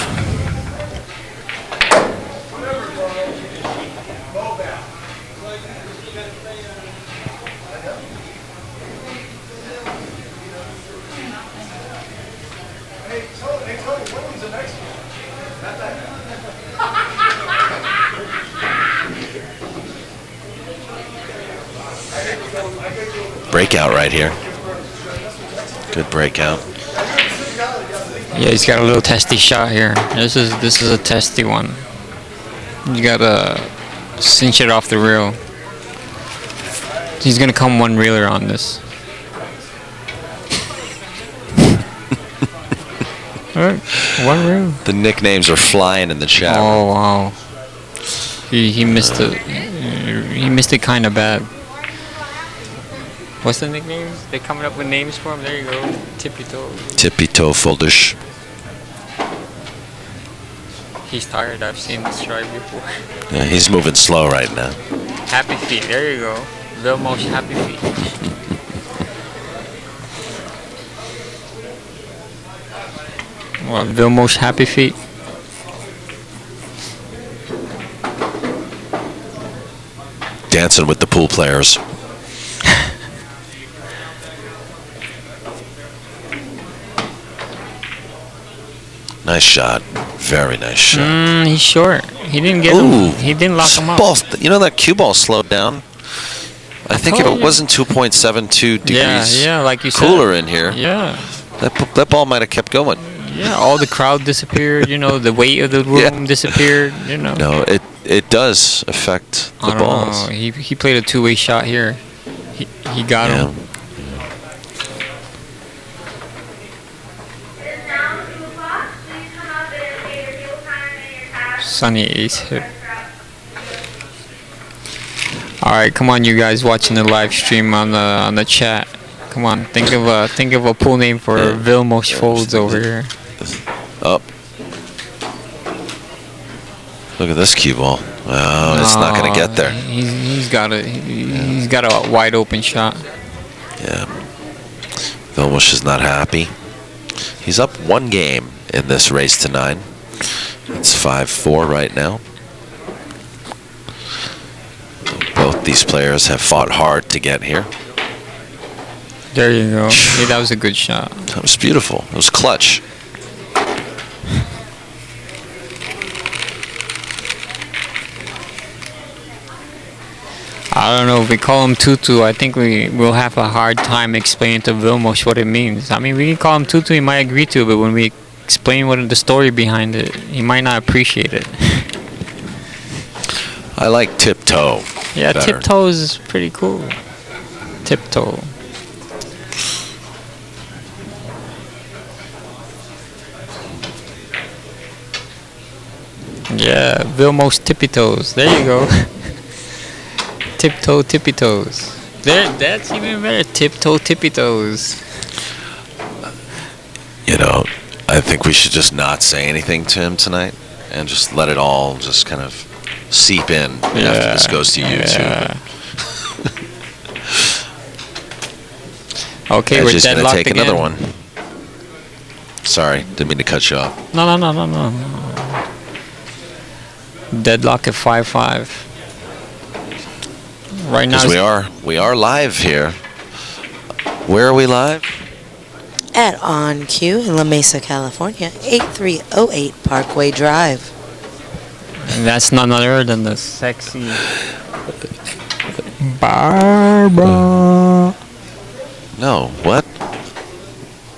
Breakout right here. Good breakout. Yeah, he's got a little testy shot here. This is a testy one. You gotta cinch it off the reel. He's gonna come one reeler on this. Alright, one reel. The nicknames are flying in the chat. Oh wow. He missed it. He missed it kind of bad. What's the nicknames? They're coming up with names for him. There you go. Tippy toe. Tippy toe foldish. He's tired. I've seen this try before. Yeah, he's moving slow right now. Happy feet. There you go. Vilmos happy feet. What? Vilmos happy feet. Dancing with the pool players. Nice shot. Very nice shot. He's short. He didn't get him. He didn't lock him up. You know that cue ball slowed down? I think if it wasn't 2.72 degrees Yeah, like you said. cooler in here, Yeah. that ball might have kept going. Yeah, all the crowd disappeared. The weight of the room disappeared. No, it does affect the I don't balls. know. He played a two-way shot here. He got him. Sunny ace hit. All right, come on, you guys watching the live stream on the chat. Come on, think of a pool name for Vilmos folds over here. Up. Look at this cue ball. Oh, it's not going to get there. He's got a wide open shot. Yeah. Vilmos is not happy. He's up 1 game in this race to 9. It's 5-4 right now. Both these players have fought hard to get here. There you go. Yeah, that was a good shot. That was beautiful. It was clutch. I don't know, if we call him Tutu, I think we'll have a hard time explaining to Vilmos what it means. I mean, we can call him Tutu, he might agree to it, but when we explain what the story behind it, he might not appreciate it. I like tiptoe. Yeah, better. tiptoe is pretty cool. Tiptoe. Yeah, Vilmos tippy toes. There you go. Tiptoe tippy toes. There, that's even better. Tiptoe tippy toes. I think we should just not say anything to him tonight and just let it all just kind of seep in after this goes to YouTube. Yeah. Okay, we're Edgie's gonna deadlocked take again. another one. Sorry, didn't mean to cut you off. No. Deadlock at 5-5. Right now. Because we are live here. Where are we live? At OnCue in La Mesa, California, 8308 Parkway Drive. And that's none other than the sexy Barbara. No, what?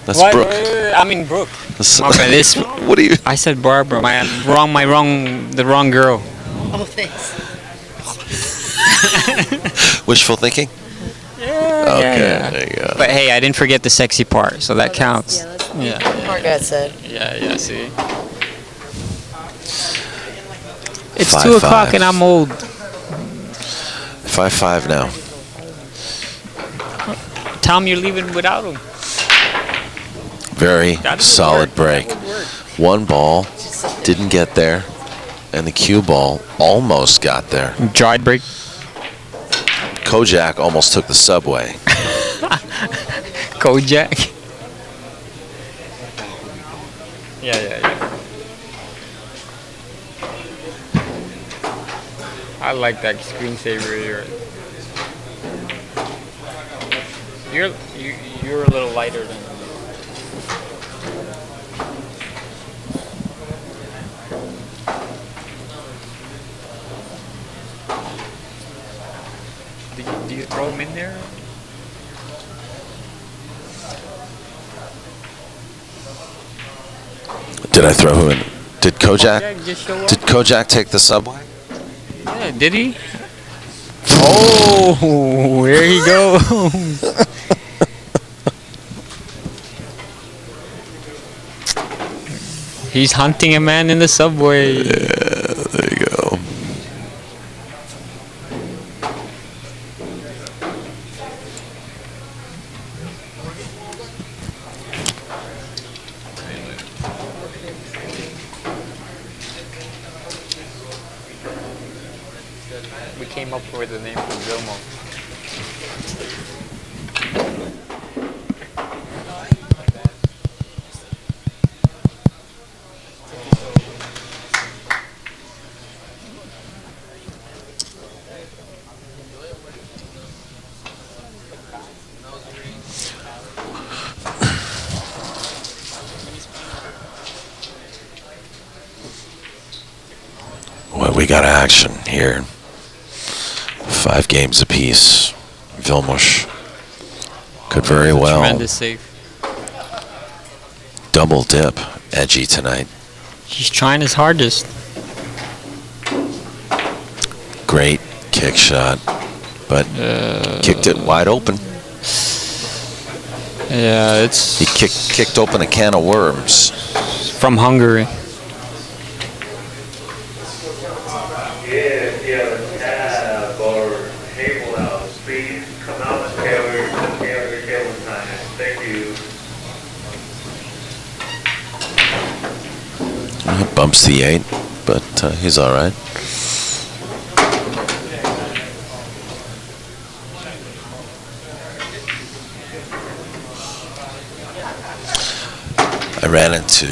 That's What? Brooke. I mean Brooke. That's- Okay, this. What are you? I said Barbara. The wrong girl. Oh, thanks. Wishful thinking? Okay, there you go. But hey, I didn't forget the sexy part, so that counts. Yeah, that's Yeah. Margaret said. Yeah, see. It's 5-5. 2 o'clock and I'm old. 5-5 now. Tell him you're leaving without him. Very That would solid work. break. That would work. One ball didn't get there, and the cue ball almost got there. Dried break. Kojak almost took the subway. Kojak. Yeah. I like that screensaver here. You're a little lighter than. Do you throw them in there? Did I throw who in? Did Kojak? Yeah, just show up. Did Kojak take the subway? Yeah, did he? Oh, there he goes. He's hunting a man in the subway. Yeah, there you go. We came up with the name for Vilmos. Well, we got action here. 5 games apiece. Vilmos could very well Tremendous save. double dip Edgie tonight. He's trying his hardest. Great kick shot, but kicked it wide open. Yeah, it's He kicked open a can of worms. from Hungary. If you have a tab or table out, please come out and pay your table time. Thank you. Bumps the 8, but he's all right. I ran into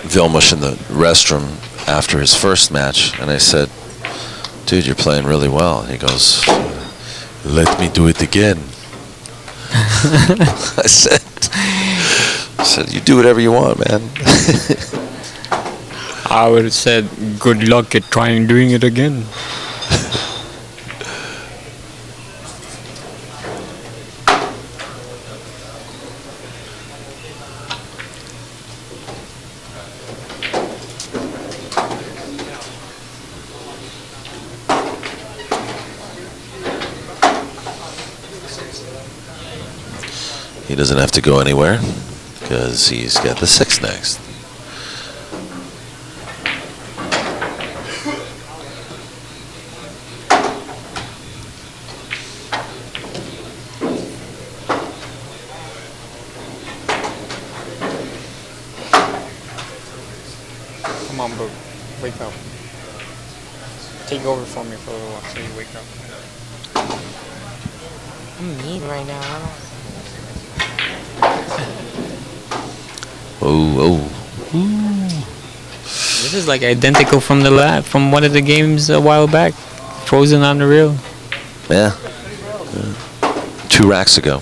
Vilmos in the restroom after his first match, and I said, "Dude, you're playing really well." And he goes, "Let me do it again." I said, "You do whatever you want, man." I would have said, good luck at trying doing it again. He doesn't have to go anywhere because he's got the 6 next. Come on, bro. Wake up. Take over for me for a little while so you wake up. I'm mean right now. I don't. Oh. This is like identical from the from one of the games a while back. Frozen on the reel. Yeah. 2 racks ago.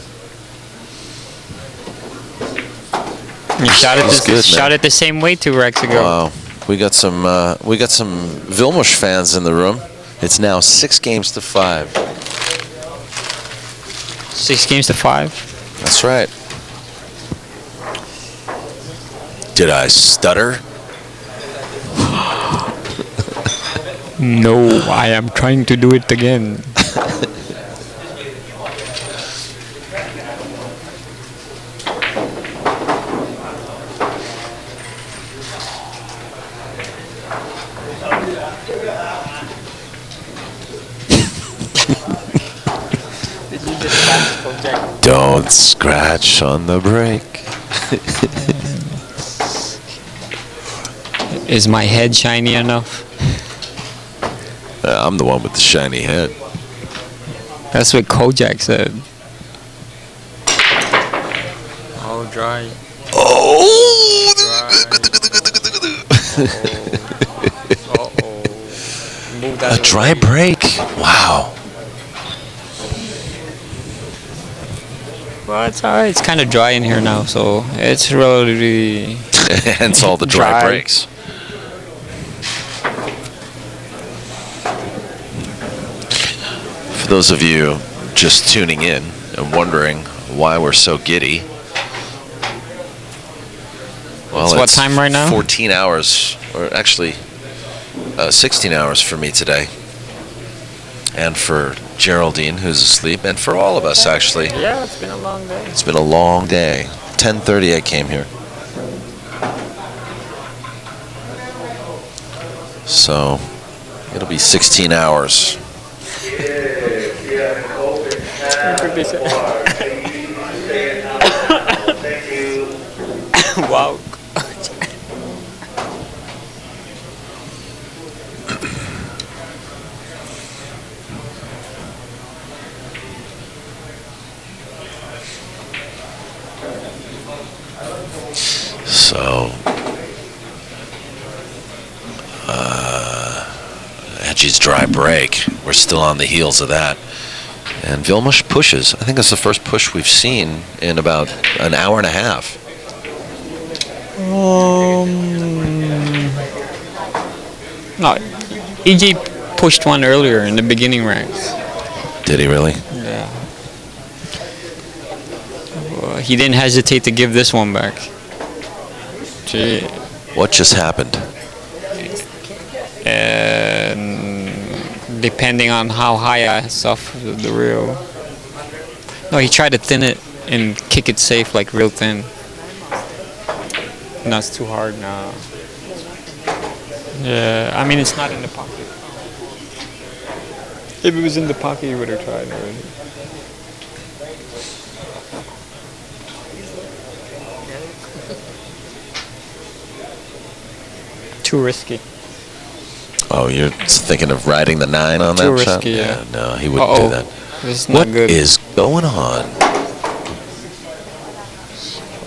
You shot it He's good, man. it the same way 2 racks ago. Wow. We got some Vilmos fans in the room. It's now 6 games to 5. 6 games to 5. That's right. Did I stutter? No, I am trying to do it again. Don't scratch on the brake. Is my head shiny enough? I'm the one with the shiny head. That's what Kojak said. Oh, dry. Oh! Uh-oh. Move that A dry break. Wow. Well, it's alright. It's kind of dry in here now, so it's relatively Hence all the dry Dry. breaks. For those of you just tuning in and wondering why we're so giddy, well, It's what time right now? 14 hours, or actually 16 hours for me today, and for Geraldine, who's asleep, and for all of us, actually. Yeah, it's been a long day. It's been a long day. 10:30 I came here. So it'll be 16 hours. If you have an open tab or please stay in house. Thank you. Wow. So Edgie's dry break. We're still on the heels of that. And Vilmos pushes. I think that's the first push we've seen in about an hour and a half. No, EG pushed one earlier in the beginning ranks. Did he really? Yeah. he didn't hesitate to give this one back. Gee. What just happened? And depending on how high I suffer the reel. No, he tried to thin it and kick it safe, like real thin. No, it's too hard now. Yeah, I mean, it's not in the pocket. If it was in the pocket, you would have tried already. Too risky. Oh, you're thinking of riding the 9 on Too that shot? risky, yeah. No, he wouldn't do that. This is not What good. is going on?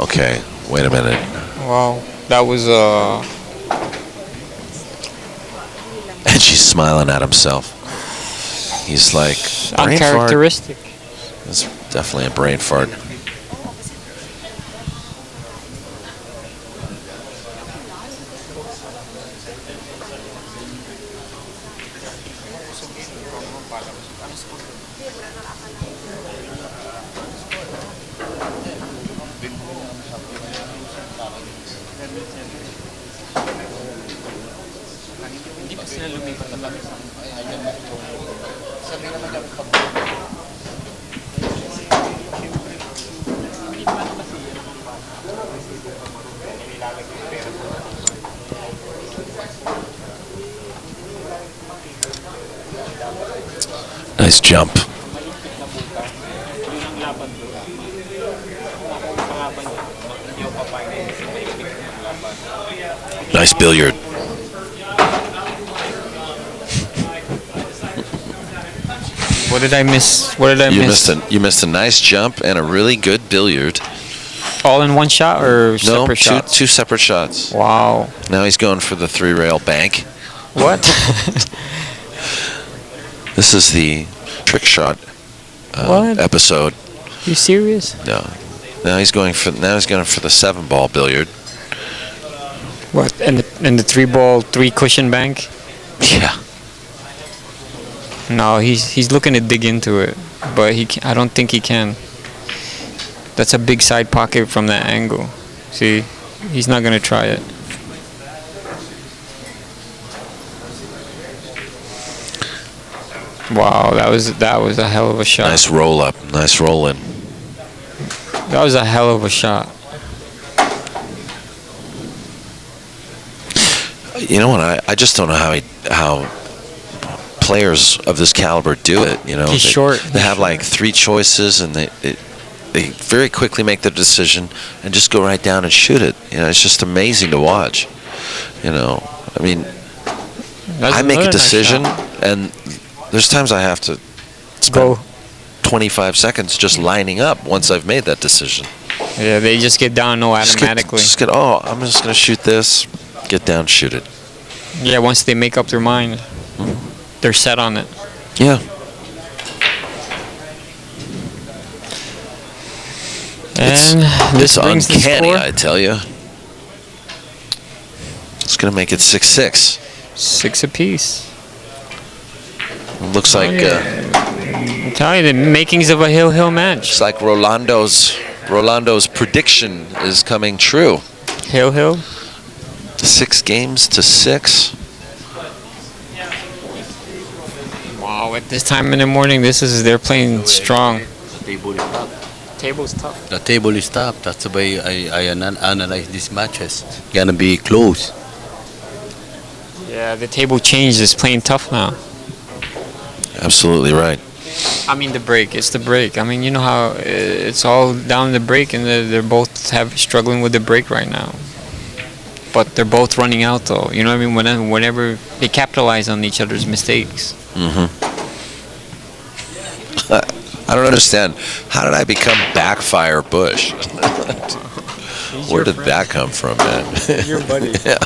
Okay, wait a minute. Wow, that was And she's smiling at himself. He's like, brain fart. uncharacteristic. It's definitely a brain fart. Nice jump. Nice billiard. What did I miss? What did I miss? You missed a nice jump and a really good billiard. All in one shot or No, separate shots? two separate shots. Wow. Now he's going for the 3-rail bank. What? This is the trick shot What? episode. You serious? No. Now he's going for the 7-ball billiard. What? And the 3-ball, 3-cushion bank? Yeah. No, he's looking to dig into it, but I don't think he can. That's a big side pocket from that angle. See, he's not gonna try it. Wow, that was a hell of a shot. Nice roll up. Nice roll in. That was a hell of a shot. You know what? I just don't know how players of this caliber do it. You know, He's short. They have like 3 choices, and they very quickly make the decision and just go right down and shoot it. You know, it's just amazing to watch. You know, I mean, I make a decision, and there's times I have to spend 25 seconds just lining up once I've made that decision. Yeah, they just get down automatically. I'm just going to shoot this, get down, shoot it. Yeah, once they make up their mind, they're set on it. Yeah. And this It's brings the uncanny, score. I tell you. It's going to make it 6-6. 6 apiece. Looks like I'm telling you, the makings of a hill match. It's like Rolando's prediction is coming true. Hill. 6 games to 6. Wow, at this time in the morning, they're playing strong. Table's tough. The table is tough. That's the way I analyze these matches. Gonna be close. Yeah, the table changed. It's playing tough now. Absolutely right. I mean, the break. It's the break. I mean, you know how it's all down the break, and they're both struggling with the break right now. But they're both running out, though. You know what I mean? Whenever they capitalize on each other's mistakes. I don't understand. How did I become Backfire Busch? Where did that come from, man? Your buddy. Yeah.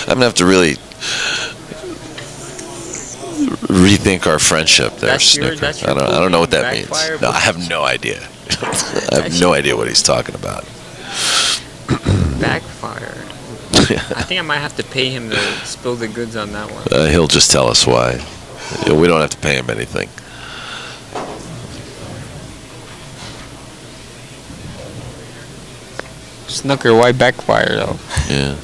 I'm going to have to really rethink our friendship there, Snooker. I don't know what that means. No, I have no idea. I have no idea what he's talking about. Backfire. I think I might have to pay him to spill the goods on that one. He'll just tell us why. We don't have to pay him anything. Snooker, why backfire though? Yeah.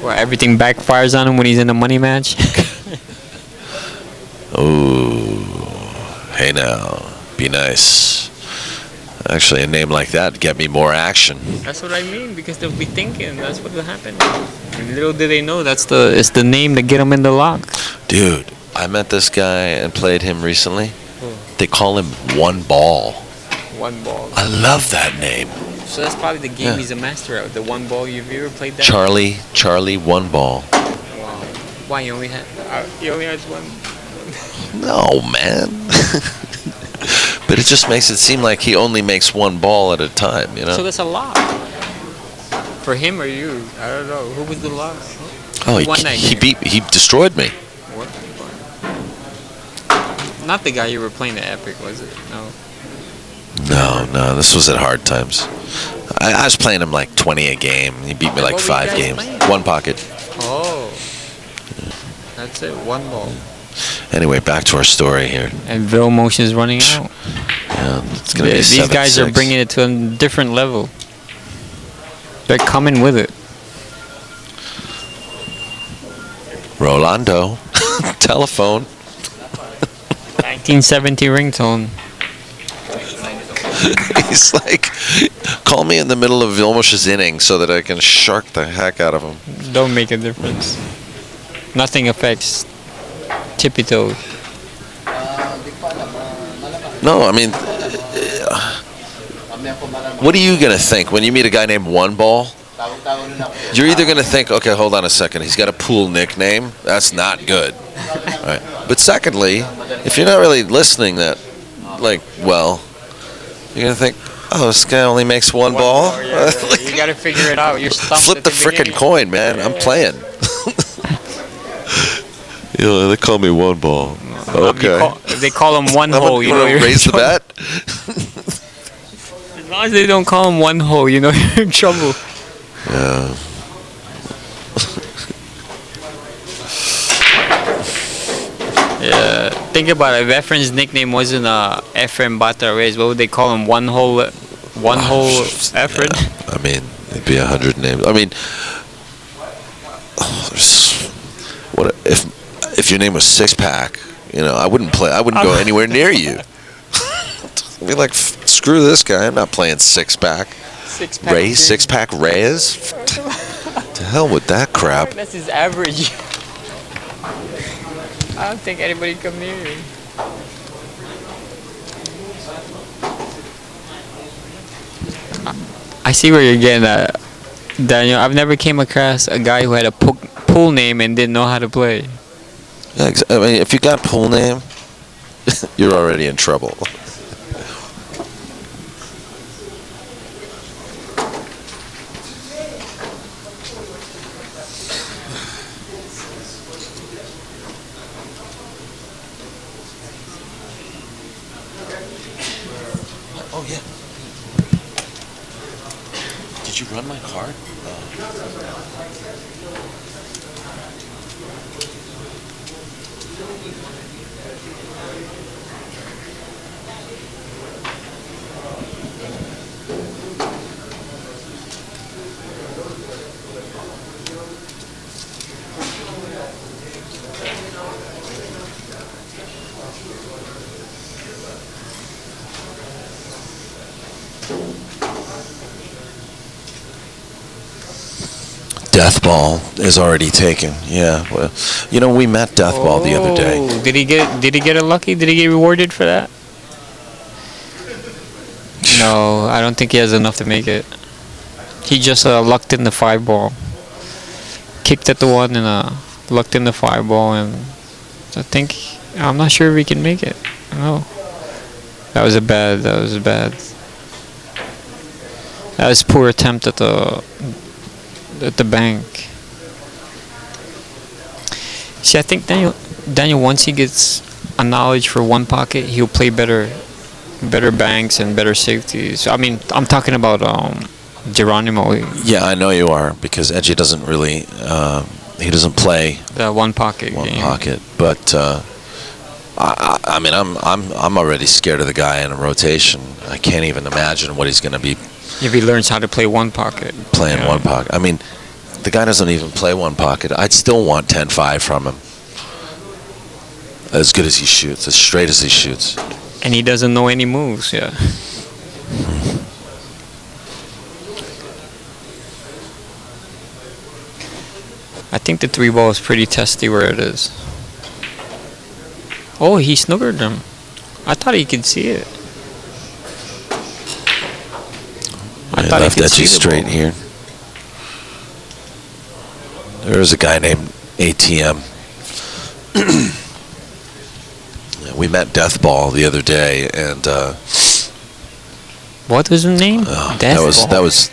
Well, everything backfires on him when he's in a money match. Ooh. Hey now. Be nice. Actually, a name like that get me more action. That's what I mean, because they'll be thinking that's what will happen. And little do they know it's the name to get them in the lock. Dude, I met this guy and played him recently. They call him One Ball. One ball. I love that name. So that's probably the game Yeah. he's a master at. The one ball. You've ever played that? Charlie One Ball. Wow. Why he only has one? No, man. But it just makes it seem like he only makes one ball at a time, you know? So that's a lot. For him or you? I don't know. Who was the lock? Oh, Who won that game? he destroyed me. What? Not the guy you were playing the Epic, was it? No. No, this was at hard times. I was playing him like 20 a game. He beat me like What were you 5 guys games. playing? One pocket. Oh. That's it. One ball. Anyway, back to our story here. And Vilmos is running out. Yeah, it's gonna be These guys are 7-6. bringing it to a different level. They're coming with it. Rolando. Telephone. 1970 ringtone. He's like, call me in the middle of Vilmos' inning so that I can shark the heck out of him. Don't make a difference. Nothing affects tippy toes. No, I mean, what are you going to think when you meet a guy named One Ball? You're either going to think, okay, hold on a second, he's got a pool nickname. That's not good. Right. But secondly, if you're not really listening that, like, well, you're going to think, oh, this guy only makes one ball? You gotta figure it out. You're stumped. Flip at the beginning. frickin' coin, man. I'm playing. You know, they call me One Ball. Okay. They call him one hole. You You know, want you're to in raise the trouble. bet? As long as they don't call him one hole, you know, you're in trouble. Yeah. Yeah. Think about it. If Efren's nickname wasn't Efren Bata Reyes, what would they call him? One hole Efren? Yeah, I mean, it'd be 100 names. I mean, what if your name was Six Pack? You know, I wouldn't play. I wouldn't go anywhere near you. I'd be like, screw this guy. I'm not playing Six Pack. Reyes, Six Pack Reyes. To hell with that crap. That's his average. I don't think anybody come near him. I see where you're getting at, Daniel. I've never came across a guy who had a pool name and didn't know how to play. Yeah, I mean, if you got pool name, you're already in trouble. Oh yeah. Did you run my card? Death Ball is already taken. Yeah, well, you know, we met Death Ball the other day. Oh, Did he get a lucky? Did he get rewarded for that? No, I don't think he has enough to make it. He just lucked in the 5 ball. Kicked at the 1 and lucked in the 5 ball, and I'm not sure if he can make it. No. That was bad. That was poor attempt at the bank. See, I think Daniel, once he gets a knowledge for one pocket, he'll play better banks and better safeties. I mean, I'm talking about Geronimo. Yeah, I know you are, because Edgie doesn't really, he doesn't play The one pocket one game. pocket. But I mean, I'm already scared of the guy in a rotation. I can't even imagine what he's going to be If he learns how to play one pocket. playing one pocket. I mean, the guy doesn't even play one pocket. I'd still want 10-5 from him. As good as he shoots, as straight as he shoots. And he doesn't know any moves, yeah. I think the 3-ball is pretty testy where it is. Oh, he snookered him. I thought he could see it. I thought left he could see Edgie the straight ball. here. There's a guy named ATM. We met Deathball the other day, and What was his name? that was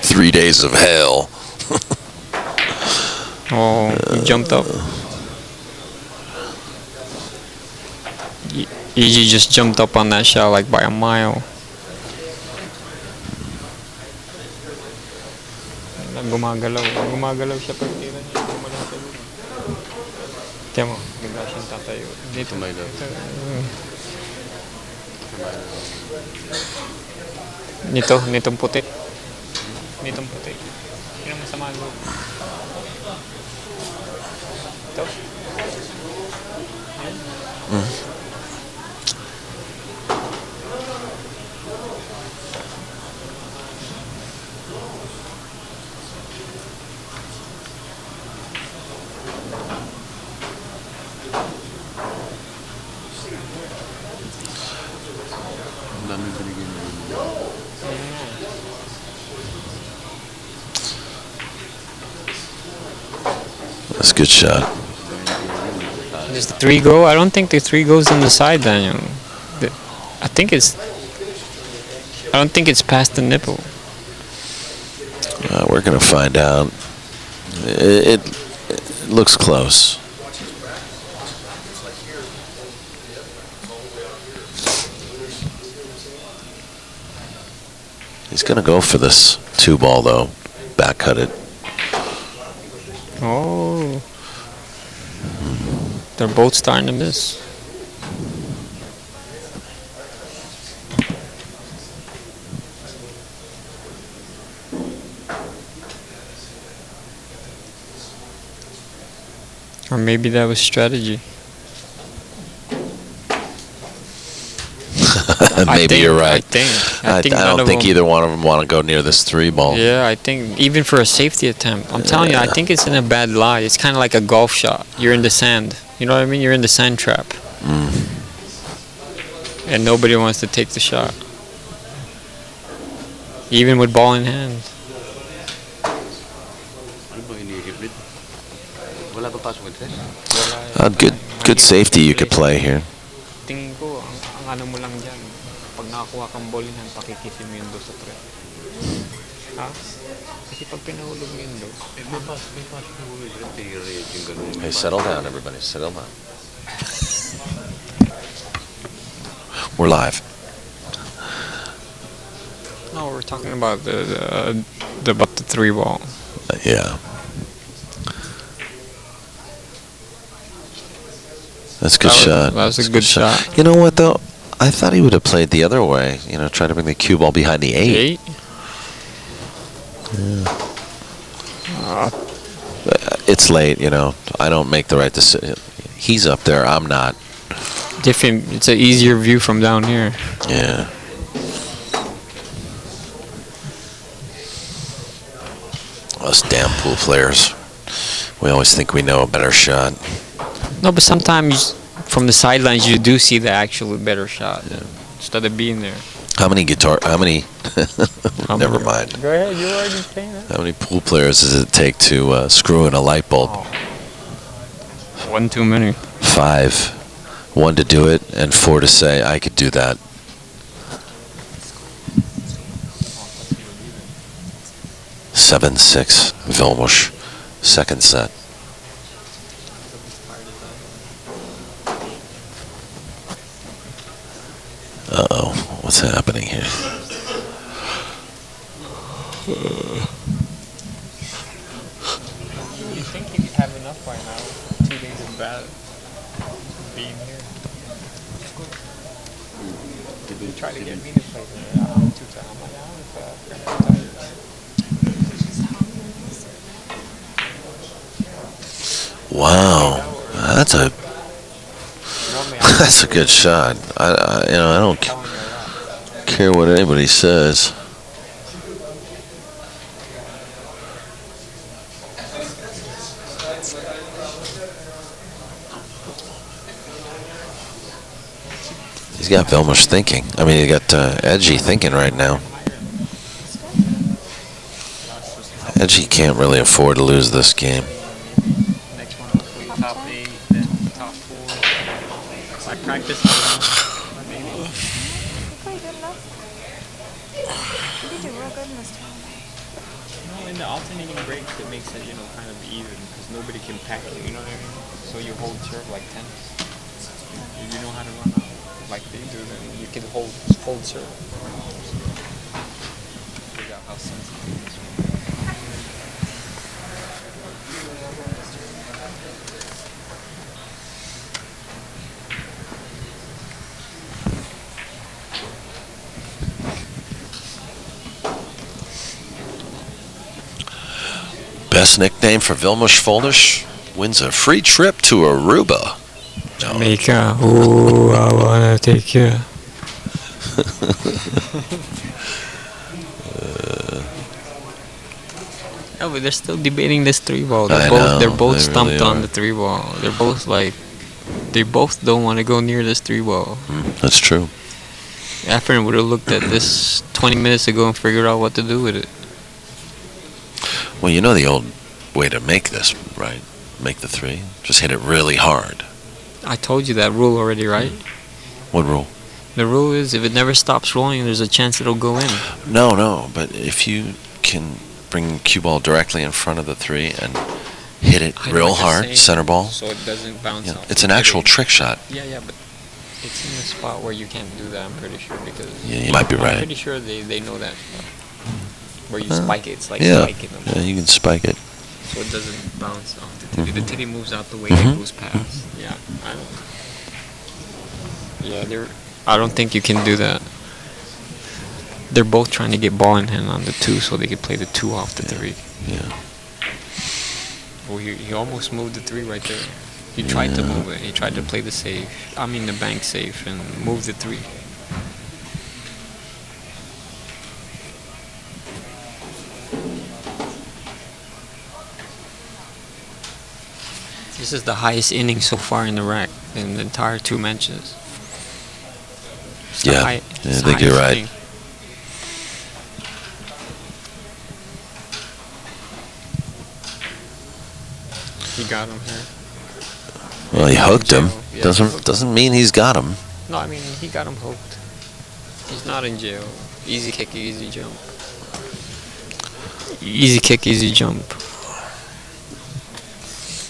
3 days of hell. Oh, he jumped up. He just jumped up on that shot like by a mile. Gumagalaw siya pag tira niya. Gumalaw siya. Tiyan mo, bigla siyang tatayo. Dito. Nitong puti. Nitong puti. Yun ang masama loob. Ito. That's a good shot. Does the 3 go? I don't think the 3 goes on the side, Daniel. I don't think it's past the nipple. We're gonna find out. It looks close. He's gonna go for this 2-ball though, back cut it. Oh. They're both starting to miss. Or maybe that was strategy. Maybe you're right. I think I don't think either one of them want to go near this 3-ball. Yeah, I think even for a safety attempt, I'm telling you, I think it's in a bad lie. It's kind of like a golf shot. You're in the sand. You know what I mean? You're in the sand trap. And nobody wants to take the shot. Even with ball in hand. Good safety you could play here. Tingin ko, ang ano mo lang dyan, pag nakakuha kang ball in hand, pakikisin mo yun doon sa threat. Ha? Kasi pag pinahulog mo yun doon, Hey, settle down, everybody. Settle down. We're live. no, we're talking about the 3-ball. Yeah. That's a good shot. That was a good shot. You know what though? I thought he would have played the other way. You know, try to bring the cue ball behind the 8. Yeah. It's late. You know, I don't make the right decision. He's up there. I'm not. Different. It's an easier view from down here. Yeah. Us damn pool players. We always think we know a better shot. No, but sometimes from the sidelines you do see the actual better shot instead of being there. How many? Never mind. Go ahead, you already saying that. How many pool players does it take to screw in a light bulb? One too many. 5. 1 to do it, and 4 to say, I could do that. Seven, 6, Vilmos, second set. Uh-oh, what's happening here? You think you have enough by now? 2 days of bad being here. He tried to get me to play the 2 times. I'm like, I don't Wow, that's a that's a good shot. I don't care what anybody says. He's got Vilmos thinking. I mean, he got Edgie thinking right now. Edgie can't really afford to lose this game. Next one, hopefully top 8, then top 4. I practice. Maybe. Pretty good enough. You did real good in this tournament. In the alternating breaks, it makes it, kind of even because nobody can pack you, you know what I mean? So you hold serve like tennis. If you know how to run out like they do, then you can hold serve. Figure out how sensitive this one. Best nickname for Vilmos Foldish wins a free trip to Aruba. Jamaica, ooh, I wanna take you. Oh, but they're still debating this 3-ball. They're both they stumped really on are. the 3-ball. They're both like, they both don't want to go near this 3-ball. That's true. Afrin would have looked at this 20 minutes ago and figured out what to do with it. Well, you know the old way to make this, right? Make the 3. Just hit it really hard. I told you that rule already, right? What rule? The rule is if it never stops rolling, there's a chance it'll go in. No, but if you can bring cue ball directly in front of the 3 and hit it I know real what you're hard, saying, center ball, so it doesn't bounce yeah, off. it's an actual trick shot. Yeah, but it's in a spot where you can't do that, I'm pretty sure, because Yeah, you might be I'm right. pretty sure they know that spot. Where you spike it, it's like Yeah, spiking the ball. yeah, you can spike it. So it doesn't bounce off the titty. The titty moves out the way it goes past. Yeah, I don't. Yeah, I don't think you can do that. They're both trying to get ball in hand on the 2 so they can play the 2 off the 3. Yeah. Well, he almost moved the 3 right there. He tried to move it. He tried to play the the bank safe and move the 3. This is the highest inning so far in the rack in the entire 2 matches. It's the Yeah, high- I it's the think you're highest right. inning. He got him here. Well, he hooked him. Yeah, Doesn't mean he's got him. No, I mean, he got him hooked. He's not in jail. Easy kick, easy jump. Easy kick, easy jump.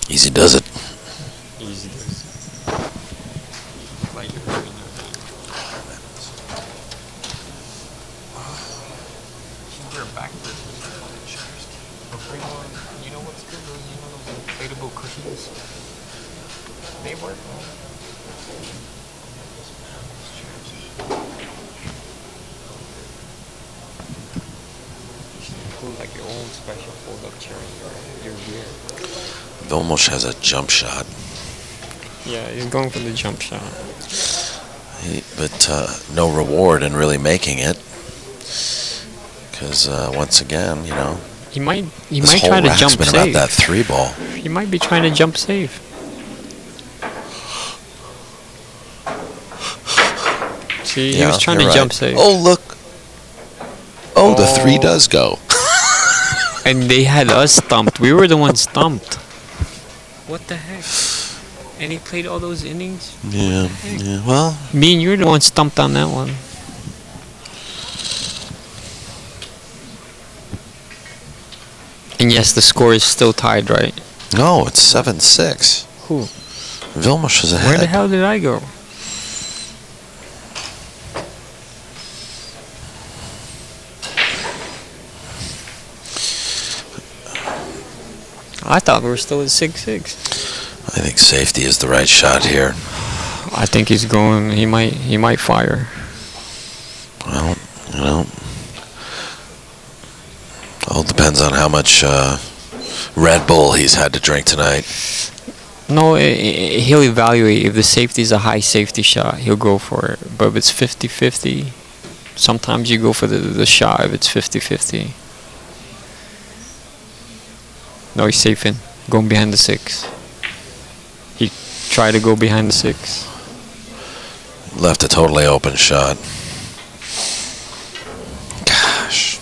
Easy does it. Easy does. Like back you know what's good? Those inflatable cushions. They work. Include like your own special fold-up chair in your gear. Vilmos has a jump shot, Yeah, he's going for the jump shot. but no reward in really making it. Because once again, He might this whole try to rack's jump been safe. about that 3 ball. He might be trying to jump safe. See, he was trying to you're jump right. safe. Oh, look. Oh, the 3 does go. And they had us stumped. We were the ones stumped. What the heck? And he played all those innings? Yeah. Well, Me and you were the ones stumped on that one. And yes, the score is still tied, right? no, it's 7-6. Who? Vilmos is ahead. Where the hell did I go? I thought we were still at 6-6. I think safety is the right shot here. I think he's going. He might fire. You know, all depends on how much Red Bull he's had to drink tonight. No, he'll evaluate. If the safety is a high safety shot, he'll go for it. But if it's 50-50, sometimes you go for the shot if it's 50-50. No, he's safe in. Going behind the 6. He tried to go behind the 6. Left a totally open shot. Gosh.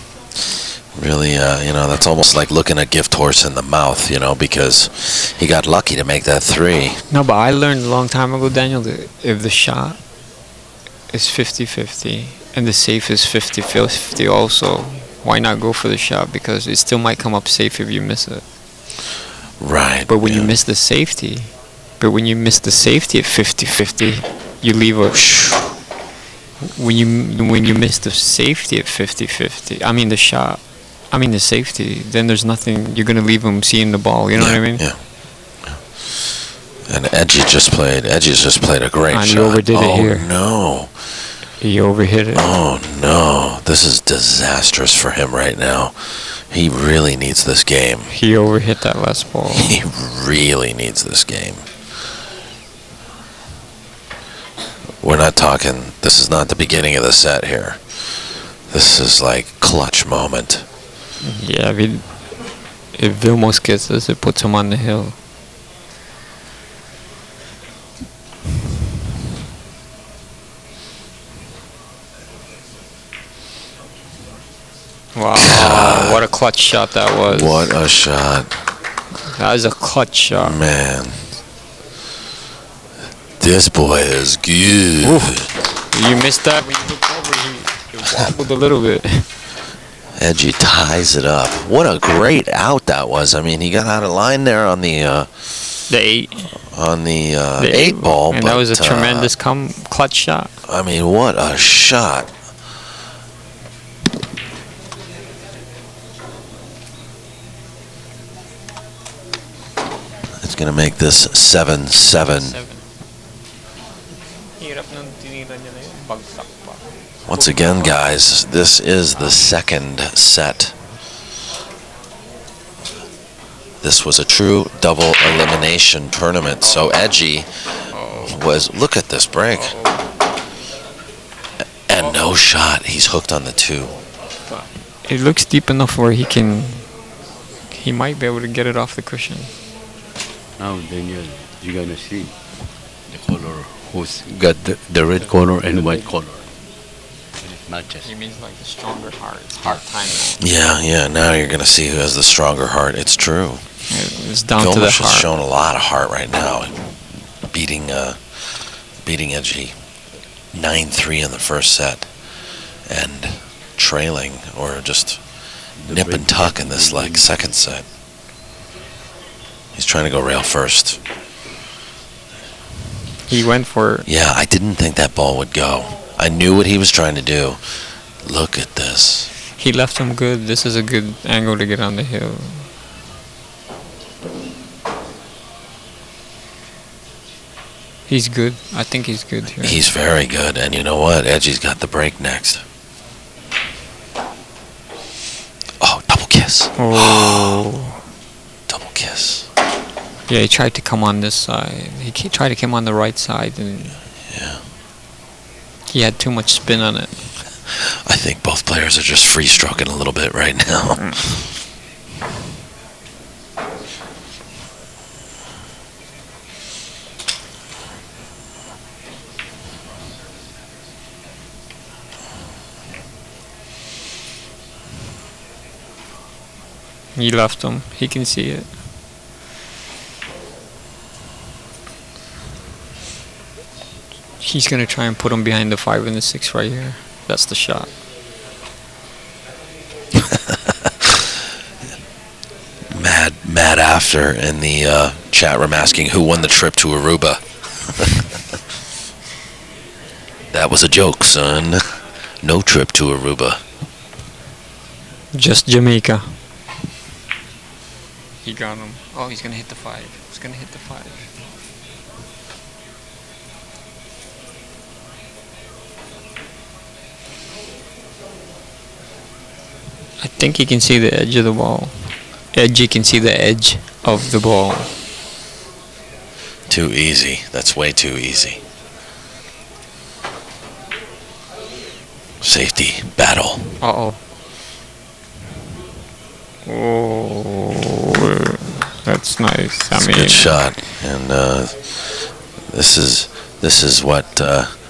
Really, you know, that's almost like looking a gift horse in the mouth, you know, because he got lucky to make that 3. No, but I learned a long time ago, Daniel, that if the shot is 50-50 and the safe is 50-50 also, why not go for the shot? Because it still might come up safe if you miss it. Right. But when you miss the safety, at 50-50, you leave a... When you miss the safety at 50-50, I mean the shot, I mean the safety, then there's nothing, you're going to leave him seeing the ball, you know what I mean? Yeah. And Edgie's just played a great shot. And he overdid it here. Oh, no. He overhit it. Oh, no. This is disastrous for him right now. He really needs this game. He overhit that last ball. He really needs this game. We're not talking, this is not the beginning of the set here. This is like clutch moment. Yeah, if Vilmos gets this, it puts him on the hill. Wow, what a clutch shot that was. What a shot. That was a clutch shot. Man. This boy is good. Oof. You missed that when you looked over, he wobbled a little bit. Edgie ties it up. What a great out that was. I mean, he got out of line there on the 8. On the 8 ball. And but, that was a tremendous clutch shot. I mean, what a shot. It's going to make this 7-7. Once again, guys, this is the second set. This was a true double elimination tournament. So Edgie was, look at this break. And no shot. He's hooked on the 2. It looks deep enough where he might be able to get it off the cushion. Now, Daniel, you're going to see the color, who's got the red color and white color. It matches. He means like the stronger heart time. Yeah, now you're going to see who has the stronger heart. It's true. It's down to the Vilmos has heart. shown a lot of heart right now. Beating Edgie 9-3 in the first set. And trailing, or just nip and tuck in this like second set. He's trying to go rail first. He went for it. Yeah, I didn't think that ball would go. I knew what he was trying to do. Look at this. He left him good. This is a good angle to get on the hill. He's good. I think he's good here. He's very good. And you know what? Edgie's got the break next. Oh, double kiss. Oh. Double kiss. Yeah, he tried to come on this side. He tried to come on the right side, and yeah, he had too much spin on it. I think both players are just free stroking a little bit right now. He left him. He can see it. He's gonna try and put him behind the 5 and the 6 right here. That's the shot. Mad after in the chat room asking who won the trip to Aruba. That was a joke, son. No trip to Aruba. Just Jamaica. He got him. Oh, he's gonna hit the 5. He's gonna hit the 5. think he can see the edge of the ball. Edgy can see the edge of the ball. Too easy. That's way too easy. Safety battle. Uh-oh. Oh, that's nice. It's a good shot. And this is what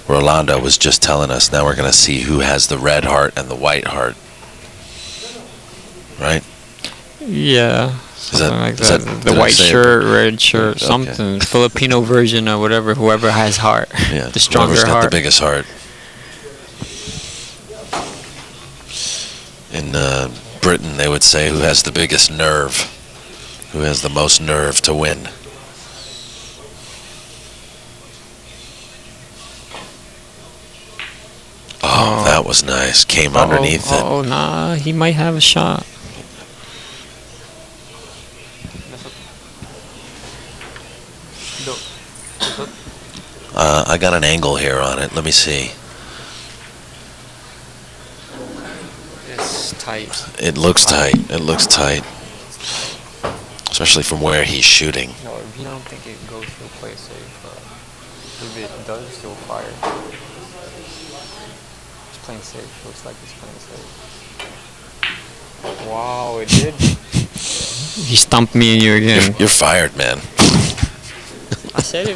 Rolando was just telling us. Now we're going to see who has the red heart and the white heart. Right? Yeah. Something like that. The did I white say it? shirt, red shirt, Okay. something. Filipino version or whatever. Whoever has heart. Yeah. The stronger Whoever's got heart. the biggest heart. In Britain, they would say who has the biggest nerve, who has the most nerve to win. Oh, that was nice. Came underneath it. Oh, nah. He might have a shot. I got an angle here on it. Let me see. It's tight. It looks tight. It looks tight. Especially from where he's shooting. No, if you don't think it goes, he'll play safe. If it does, he'll fire. He's playing safe. Looks like he's playing safe. Wow, it did. He stumped me and you again. You're fired, man. I said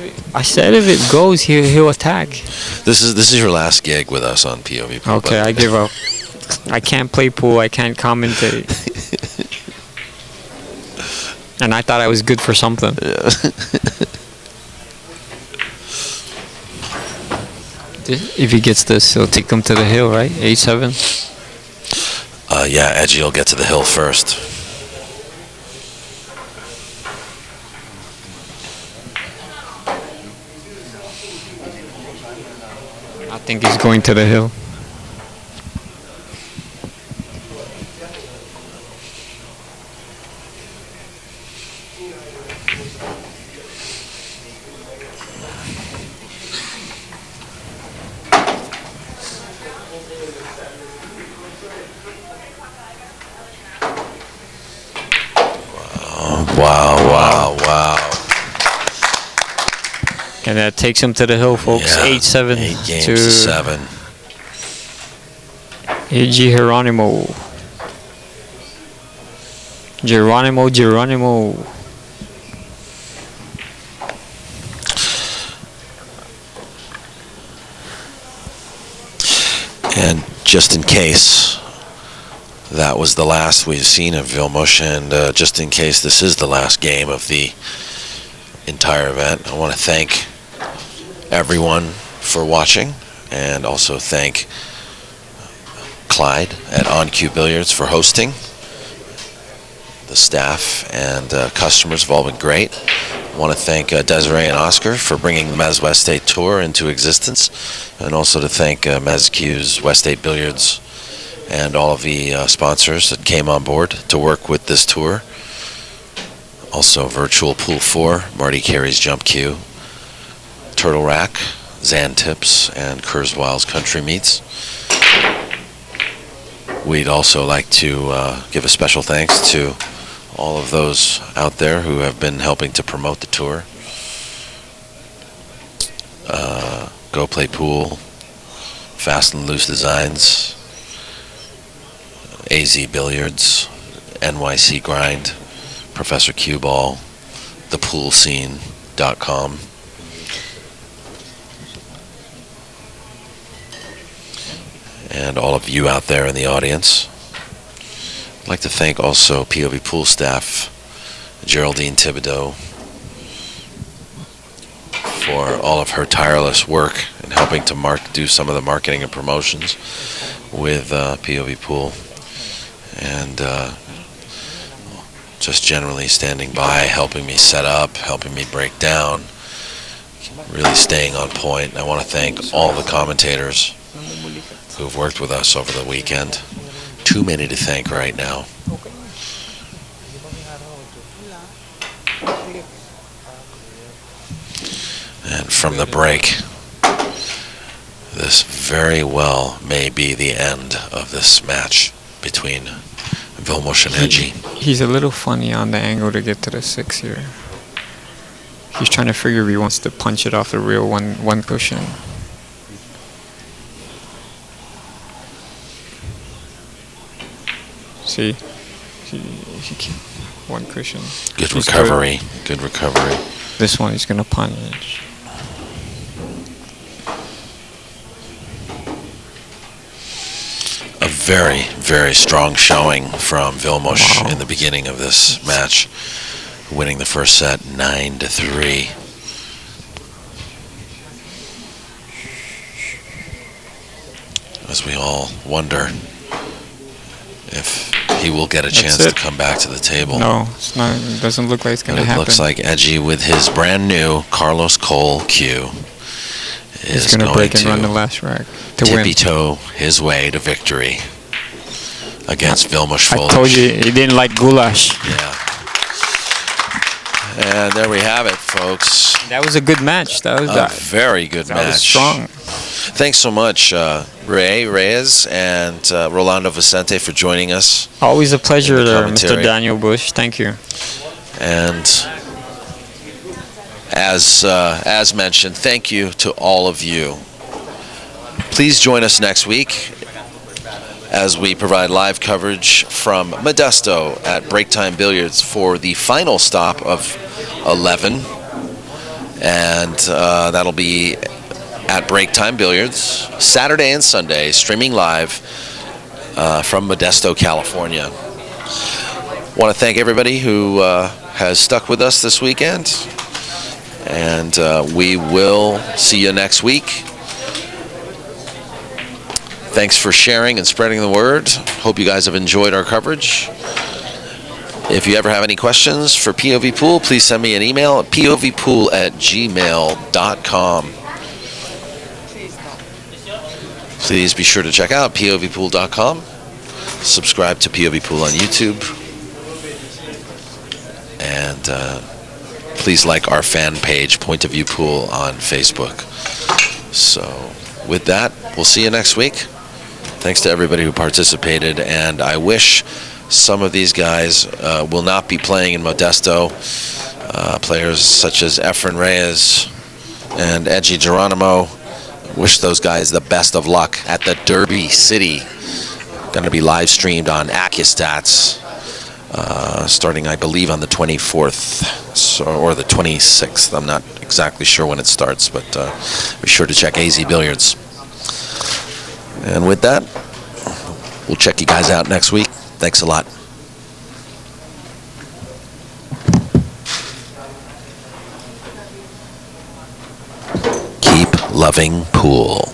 if it goes, he'll attack. This is your last gig with us on POVPOOL. Okay, I give up. I can't play pool. I can't commentate. And I thought I was good for something. Yeah. If he gets this, he'll take them to the hill, right? 8-7. Yeah, Edgie will get to the hill first. I think he's going to the hill. Wow. And that takes him to the hill, folks. Yeah, 8-7 8 games to 7. Edgie Geronimo. Geronimo. And just in case that was the last we've seen of Vilmos, and just in case this is the last game of the entire event, I want to thank everyone for watching, and also thank Clyde at OnCue Billiards for hosting. The staff and customers have all been great. I want to thank Desiree and Oscar for bringing the MZWST tour into existence, and also to thank MZWST Billiards and all of the sponsors that came on board to work with this tour. Also Virtual Pool 4, Marty Carey's Jump Cue, Turtle Rack, Zan Tips, and Kurzweil's Country Meats. We'd also like to give a special thanks to all of those out there who have been helping to promote the tour. Go Play Pool, Fast and Loose Designs, AZ Billiards, NYC Grind, Professor Cue Ball, thepoolscene.com. And all of you out there in the audience. I'd like to thank also POVPOOL staff, Geraldine Thibodeau, for all of her tireless work in helping to do some of the marketing and promotions with POVPOOL, and just generally standing by, helping me set up, helping me break down, really staying on point. I want to thank all the commentators who've worked with us over the weekend. Too many to thank right now. And from the break, this very well may be the end of this match between Vilmos and Edgie. He's a little funny on the angle to get to the 6 here. He's trying to figure if he wants to punch it off the real one cushion. See, he can't. One cushion. Good He's recovery. Good recovery. This one he's gonna punch. A very, very strong showing from Vilmos Wow. in the beginning of this match, winning the first set 9-3. As we all wonder if he will get a chance to it. come back to the table. No, it's not. It doesn't look like it's But gonna it happen. looks like Edgie, with his brand new Carlos Cole cue, he's is gonna going break and run the to last rack to win. tippy-toe his way to victory against Vilmos. I told you he didn't like goulash. Yeah. And there we have it, folks. That was a good match. That was A very good that match. was strong. Thanks so much, Reyes and Rolando Vicente, for joining us. Always a pleasure, In the there, commentary. Mr. Daniel Busch. Thank you. And as mentioned, thank you to all of you. Please join us next week as we provide live coverage from Modesto at Break Time Billiards for the final stop of 11. And that'll be at Break Time Billiards Saturday and Sunday, streaming live from Modesto, California. Want to thank everybody who has stuck with us this weekend, and we will see you next week. Thanks for sharing and spreading the word. Hope you guys have enjoyed our coverage. If you ever have any questions for POVPOOL, please send me an email at povpool@gmail.com. Please be sure to check out povpool.com. Subscribe to POVPOOL on YouTube. And please like our fan page, Point of View Pool, on Facebook. So with that, we'll see you next week. Thanks to everybody who participated, and I wish some of these guys will not be playing in Modesto. Players such as Efren Reyes and Edgie Geronimo. Wish those guys the best of luck at the Derby City. Going to be live streamed on AccuStats starting, I believe, on the 24th or the 26th. I'm not exactly sure when it starts, but be sure to check AZ Billiards. And with that, we'll check you guys out next week. Thanks a lot. Keep loving pool.